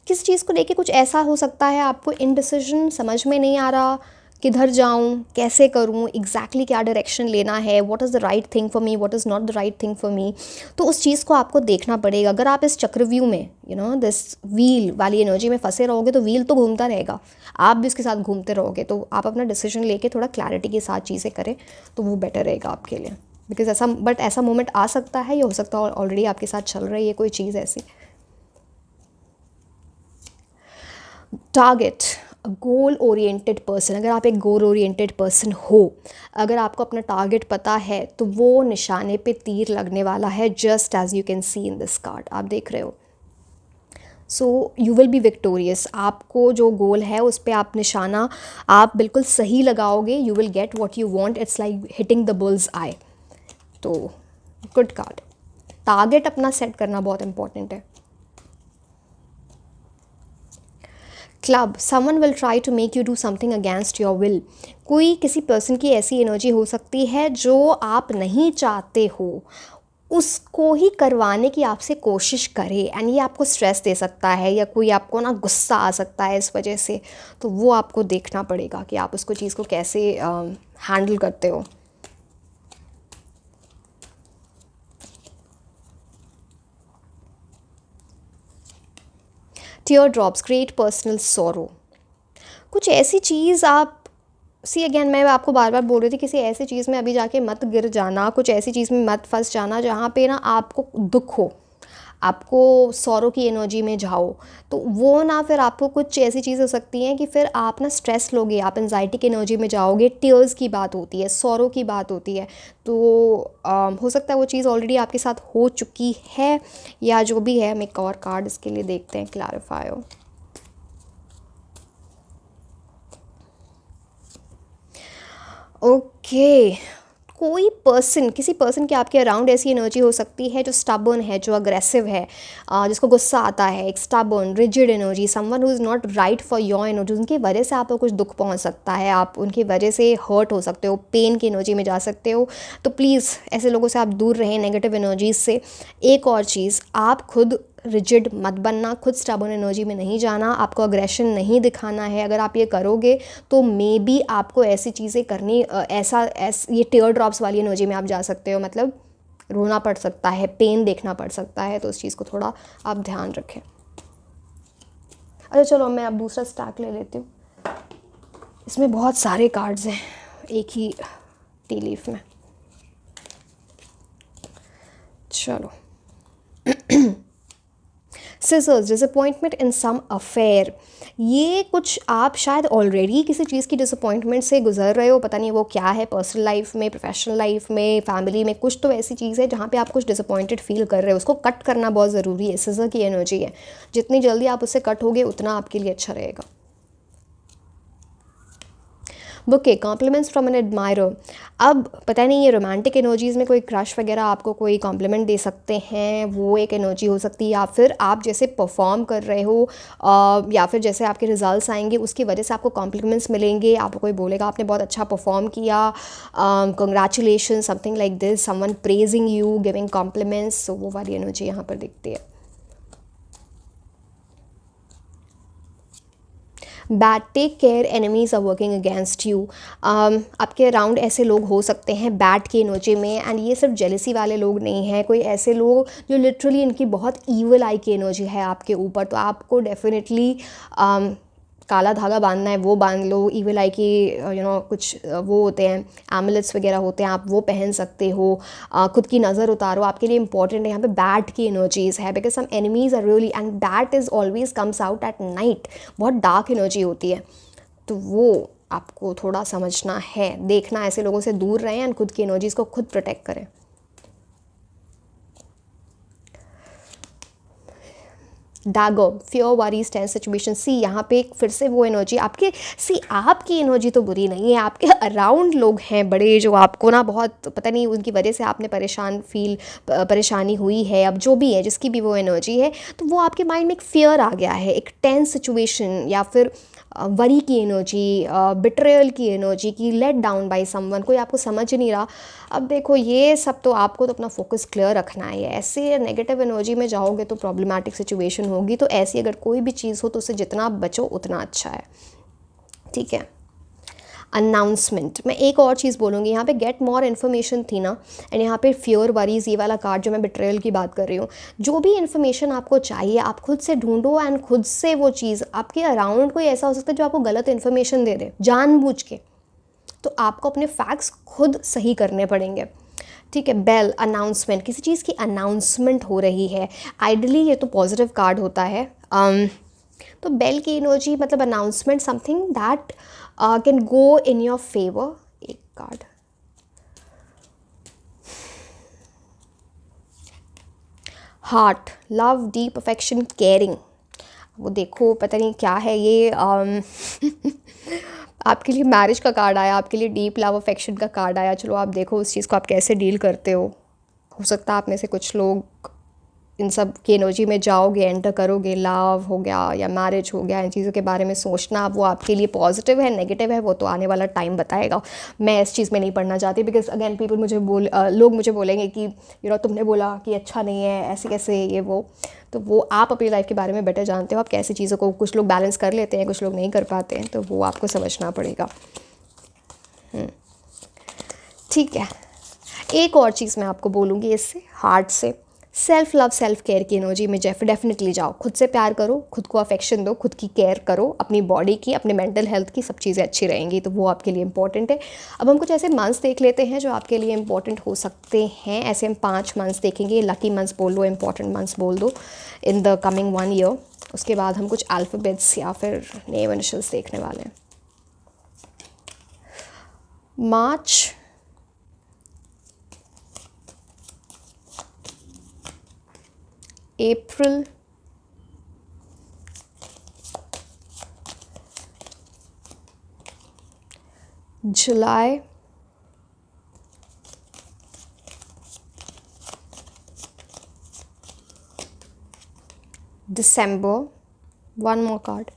किस चीज़ को लेके कुछ ऐसा हो सकता है आपको इनडिसीजन, समझ में नहीं आ रहा किधर जाऊँ, कैसे करूँ, एग्जैक्टली क्या डायरेक्शन लेना है, what is the right thing for me, what is not the right thing for me. तो उस चीज़ को आपको देखना पड़ेगा। अगर आप इस चक्रव्यूह में दिस व्हील वाली एनर्जी में फंसे रहोगे तो व्हील तो घूमता रहेगा, आप भी उसके साथ घूमते रहोगे। तो आप अपना डिसीजन लेके थोड़ा क्लैरिटी के साथ चीज़ें करें तो वो बेटर रहेगा आपके लिए, बिकॉज ऐसा मोमेंट आ सकता है, या हो सकता है ऑलरेडी आपके साथ चल रही है कोई चीज़ ऐसी। टारगेट, गोल ओरिएंटेड पर्सन, अगर आप एक गोल ओरिएंटेड पर्सन हो, अगर आपको अपना टारगेट पता है तो वो निशाने पे तीर लगने वाला है, just as you can see in this card, आप देख रहे हो। So you will be victorious. आपको जो गोल है उस पर आप निशाना आप बिल्कुल सही लगाओगे, you will get what you want, it's like hitting the bull's eye. तो गुड कार्ड। टारगेट अपना सेट करना बहुत इंपॉर्टेंट है। Club, someone will try to make you do something against your will. कोई किसी पर्सन की ऐसी एनर्जी हो सकती है जो आप नहीं चाहते हो उसको ही करवाने की आपसे कोशिश करे, एंड ये आपको स्ट्रेस दे सकता है, या कोई आपको ना गुस्सा आ सकता है इस वजह से। तो वो आपको देखना पड़ेगा कि आप उसको चीज़ को कैसे हैंडल करते हो। टीयर ड्रॉप्स, क्रिएट पर्सनल सोरो। कुछ ऐसी चीज़ आप अगेन मैं आपको बार बार बोल रही थी, किसी ऐसी चीज़ में अभी जाके मत गिर जाना, कुछ ऐसी चीज़ में मत फंस जाना जहाँ पे ना आपको दुख हो, आपको सौरों की एनर्जी में जाओ। तो वो ना फिर आपको कुछ ऐसी चीज़ हो सकती हैं कि फिर आप ना स्ट्रेस लोगे, आप एनजाइटी की एनर्जी में जाओगे। टीयर्स की बात होती है, सौरों की बात होती है, तो हो सकता है वो चीज़ ऑलरेडी आपके साथ हो चुकी है या जो भी है। हम एक और कार्ड इसके लिए देखते हैं, क्लैरिफाई हो। ओके, कोई पर्सन, किसी पर्सन के आपके अराउंड ऐसी एनर्जी हो सकती है जो स्टबर्न है, जो अग्रेसिव है, जिसको गुस्सा आता है, एक stubborn rigid energy, someone who is not right for your energy. उनकी वजह से आपको कुछ दुख पहुंच सकता है, आप उनकी वजह से हर्ट हो सकते हो, पेन की एनर्जी में जा सकते हो। तो प्लीज़ ऐसे लोगों से आप दूर रहें, नेगेटिव एनर्जीज से। एक और चीज़, आप खुद रिजिड मत बनना, खुद स्टबर्न एनर्जी में नहीं जाना, आपको अग्रेशन नहीं दिखाना है। अगर आप ये करोगे तो मे बी आपको ऐसी चीज़ें करनी, ये टीयर ड्रॉप्स वाली एनर्जी में आप जा सकते हो, मतलब रोना पड़ सकता है, पेन देखना पड़ सकता है। तो उस चीज़ को थोड़ा आप ध्यान रखें। अच्छा चलो, मैं अब दूसरा स्टैक ले लेती हूँ। इसमें बहुत सारे कार्ड्स हैं एक ही टी लीफ में। चलो, सिजर्स, डिसअपॉइंटमेंट इन सम अफेयर। ये कुछ आप शायद ऑलरेडी किसी चीज़ की डिसअपॉइंटमेंट से गुजर रहे हो, पता नहीं वो क्या है, पर्सनल लाइफ में, प्रोफेशनल लाइफ में, फैमिली में। कुछ तो ऐसी चीज़ है जहाँ पे आप कुछ डिसअपॉइंटेड फील कर रहे हो, उसको कट करना बहुत ज़रूरी है। सिजर की एनर्जी है, जितनी जल्दी आप उससे कट होगे उतना आपके लिए अच्छा रहेगा। Bouquet, compliments from an admirer. अब पता नहीं ये रोमांटिक एनर्जीज़ में कोई क्रश वगैरह आपको कोई कॉम्प्लीमेंट दे सकते हैं, वो एक एनर्जी हो सकती है। या फिर आप जैसे परफॉर्म कर रहे हो, या फिर जैसे आपके रिजल्ट्स आएंगे उसकी वजह से आपको कॉम्प्लीमेंट्स मिलेंगे। आपको कोई बोलेगा आपने बहुत अच्छा परफॉर्म किया, congratulation, something like this, someone praising you, giving compliments. So वो वाली एनर्जी यहाँ पर दिखती है। Bad, take care, enemies are working against you. आपके अराउंड ऐसे लोग हो सकते हैं बैड की एनर्जी में, एंड ये सिर्फ जेलसी वाले लोग नहीं हैं, कोई ऐसे लोग जो लिटरली इनकी बहुत ईवल आई की एनर्जी है आपके ऊपर। तो आपको डेफिनेटली काला धागा बांधना है वो बांध लो। ईवल आई की कुछ वो होते हैं, एमुलेट्स वगैरह होते हैं, आप वो पहन सकते हो। खुद की नज़र उतारो, आपके लिए इंपॉर्टेंट है। यहाँ पे बैड की एनर्जीज़ है, because some enemies are really, and that is always comes out at night. बहुत डार्क एनर्जी होती है, तो वो आपको थोड़ा समझना है, देखना, ऐसे लोगों से दूर रहें एंड खुद की एनर्जीज़ को खुद प्रोटेक्ट करें। Dagger, fear, worries, tense situation. See यहाँ पे फिर से वो एनर्जी आपके, सी आपकी एनर्जी तो बुरी नहीं है, आपके अराउंड लोग हैं बड़े जो आपको ना बहुत, पता नहीं उनकी वजह से आपने परेशानी हुई है। अब जो भी है, जिसकी भी वो एनर्जी है, तो वो आपके माइंड में एक फियर आ गया है, एक टेंस सिचुएशन, या फिर वरी की एनर्जी, बिट्रेयल की एनर्जी, की लेट डाउन बाय समवन, कोई आपको समझ नहीं रहा। अब देखो ये सब तो आपको तो अपना फोकस क्लियर रखना है। ऐसे नेगेटिव एनर्जी में जाओगे तो प्रॉब्लमेटिक सिचुएशन होगी। तो ऐसी अगर कोई भी चीज़ हो तो उससे जितना आप बचो उतना अच्छा है, ठीक है। अनाउंसमेंट, मैं एक और चीज़ बोलूँगी यहाँ पे, गेट मोर इन्फॉर्मेशन थी ना, एंड यहाँ पे फियर, वरीज, ये वाला कार्ड जो मैं बिट्रेयल की बात कर रही हूँ। जो भी इन्फॉर्मेशन आपको चाहिए आप खुद से ढूंढो, एंड खुद से वो चीज़, आपके अराउंड कोई ऐसा हो सकता है जो आपको गलत इन्फॉर्मेशन दे दे जानबूझ के, तो आपको अपने फैक्ट्स खुद सही करने पड़ेंगे, ठीक है। बेल, अनाउंसमेंट, किसी चीज़ की अनाउंसमेंट हो रही है। आइडली ये तो पॉजिटिव कार्ड होता है। तो बेल की एनर्जी मतलब announcement, something that can go in your favour. एक card, heart, love, deep affection, caring. वो देखो पता नहीं क्या है ये, आपके लिए मैरिज का कार्ड आया, आपके लिए डीप लव अफेक्शन का कार्ड आया। चलो आप देखो उस चीज़ को आप कैसे डील करते हो सकता है आप में से कुछ लोग इन सब की एनर्जी में जाओगे, एंटर करोगे। लव हो गया या मैरिज हो गया, इन चीज़ों के बारे में सोचना, वो आपके लिए पॉजिटिव है नेगेटिव है वो तो आने वाला टाइम बताएगा। मैं इस चीज़ में नहीं पढ़ना चाहती, बिकॉज अगेन पीपल लोग मुझे बोलेंगे कि तुमने बोला कि अच्छा नहीं है, ऐसे कैसे ये वो। तो वो आप अपनी लाइफ के बारे में बेटर जानते हो, आप कैसी चीज़ों को, कुछ लोग बैलेंस कर लेते हैं, कुछ लोग नहीं कर पाते हैं, तो वो आपको समझना पड़ेगा, ठीक है। एक और चीज़ मैं आपको बोलूँगी इससे, हार्ट से, सेल्फ लव, सेल्फ केयर की एनर्जी में डेफिनेटली जाओ। खुद से प्यार करो, खुद को अफेक्शन दो, खुद की केयर करो, अपनी बॉडी की, अपने मेंटल हेल्थ की, सब चीज़ें अच्छी रहेंगी, तो वो आपके लिए इंपॉर्टेंट है। अब हम कुछ ऐसे मंथ्स देख लेते हैं जो आपके लिए इंपॉर्टेंट हो सकते हैं। ऐसे हम 5 मंथ्स देखेंगे, लकी मंथ्स बोल दो, इंपॉर्टेंट मंथ्स बोल दो इन द कमिंग 1 ईयर। उसके बाद हम कुछ अल्फ़ाबेट्स या फिर नेम इनिशियल्स देखने वाले हैं। मार्च, अप्रैल, जुलाई, December, one more card,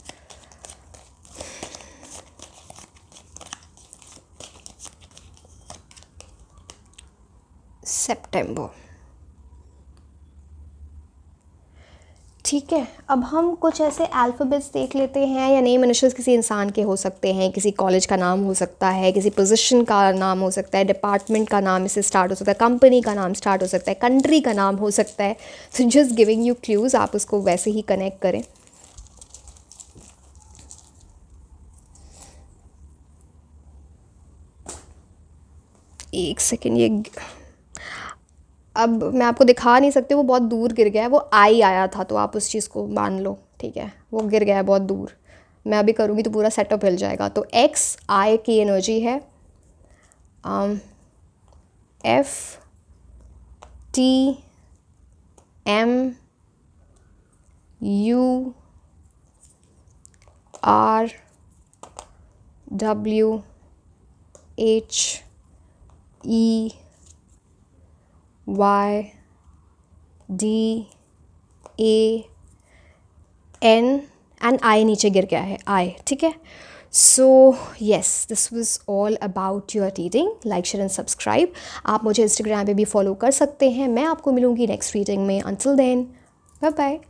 September. ठीक है, अब हम कुछ ऐसे अल्फ़ाबेट्स देख लेते हैं या नेम इनिशियल्स किसी इंसान के हो सकते हैं, किसी कॉलेज का नाम हो सकता है, किसी पोजीशन का नाम हो सकता है, डिपार्टमेंट का नाम इससे स्टार्ट हो सकता है, कंपनी का नाम स्टार्ट हो सकता है, कंट्री का नाम हो सकता है. So just giving you clues, आप उसको वैसे ही कनेक्ट करें. एक सेकेंड, ये अब मैं आपको दिखा नहीं सकती, वो बहुत दूर गिर गया है. वो आई आया था तो आप उस चीज़ को मान लो, ठीक है. वो गिर गया है बहुत दूर. मैं अभी करूँगी तो पूरा सेटअप हिल जाएगा. तो एक्स आई की एनर्जी है. F T M U R W H E Y D A N and I नीचे गिर गया है, आई. ठीक है. So yes, this was all about your reading. Like, share and subscribe. आप मुझे इंस्टाग्राम पे भी फॉलो कर सकते हैं. मैं आपको मिलूँगी नेक्स्ट रीडिंग में. Until then, bye bye.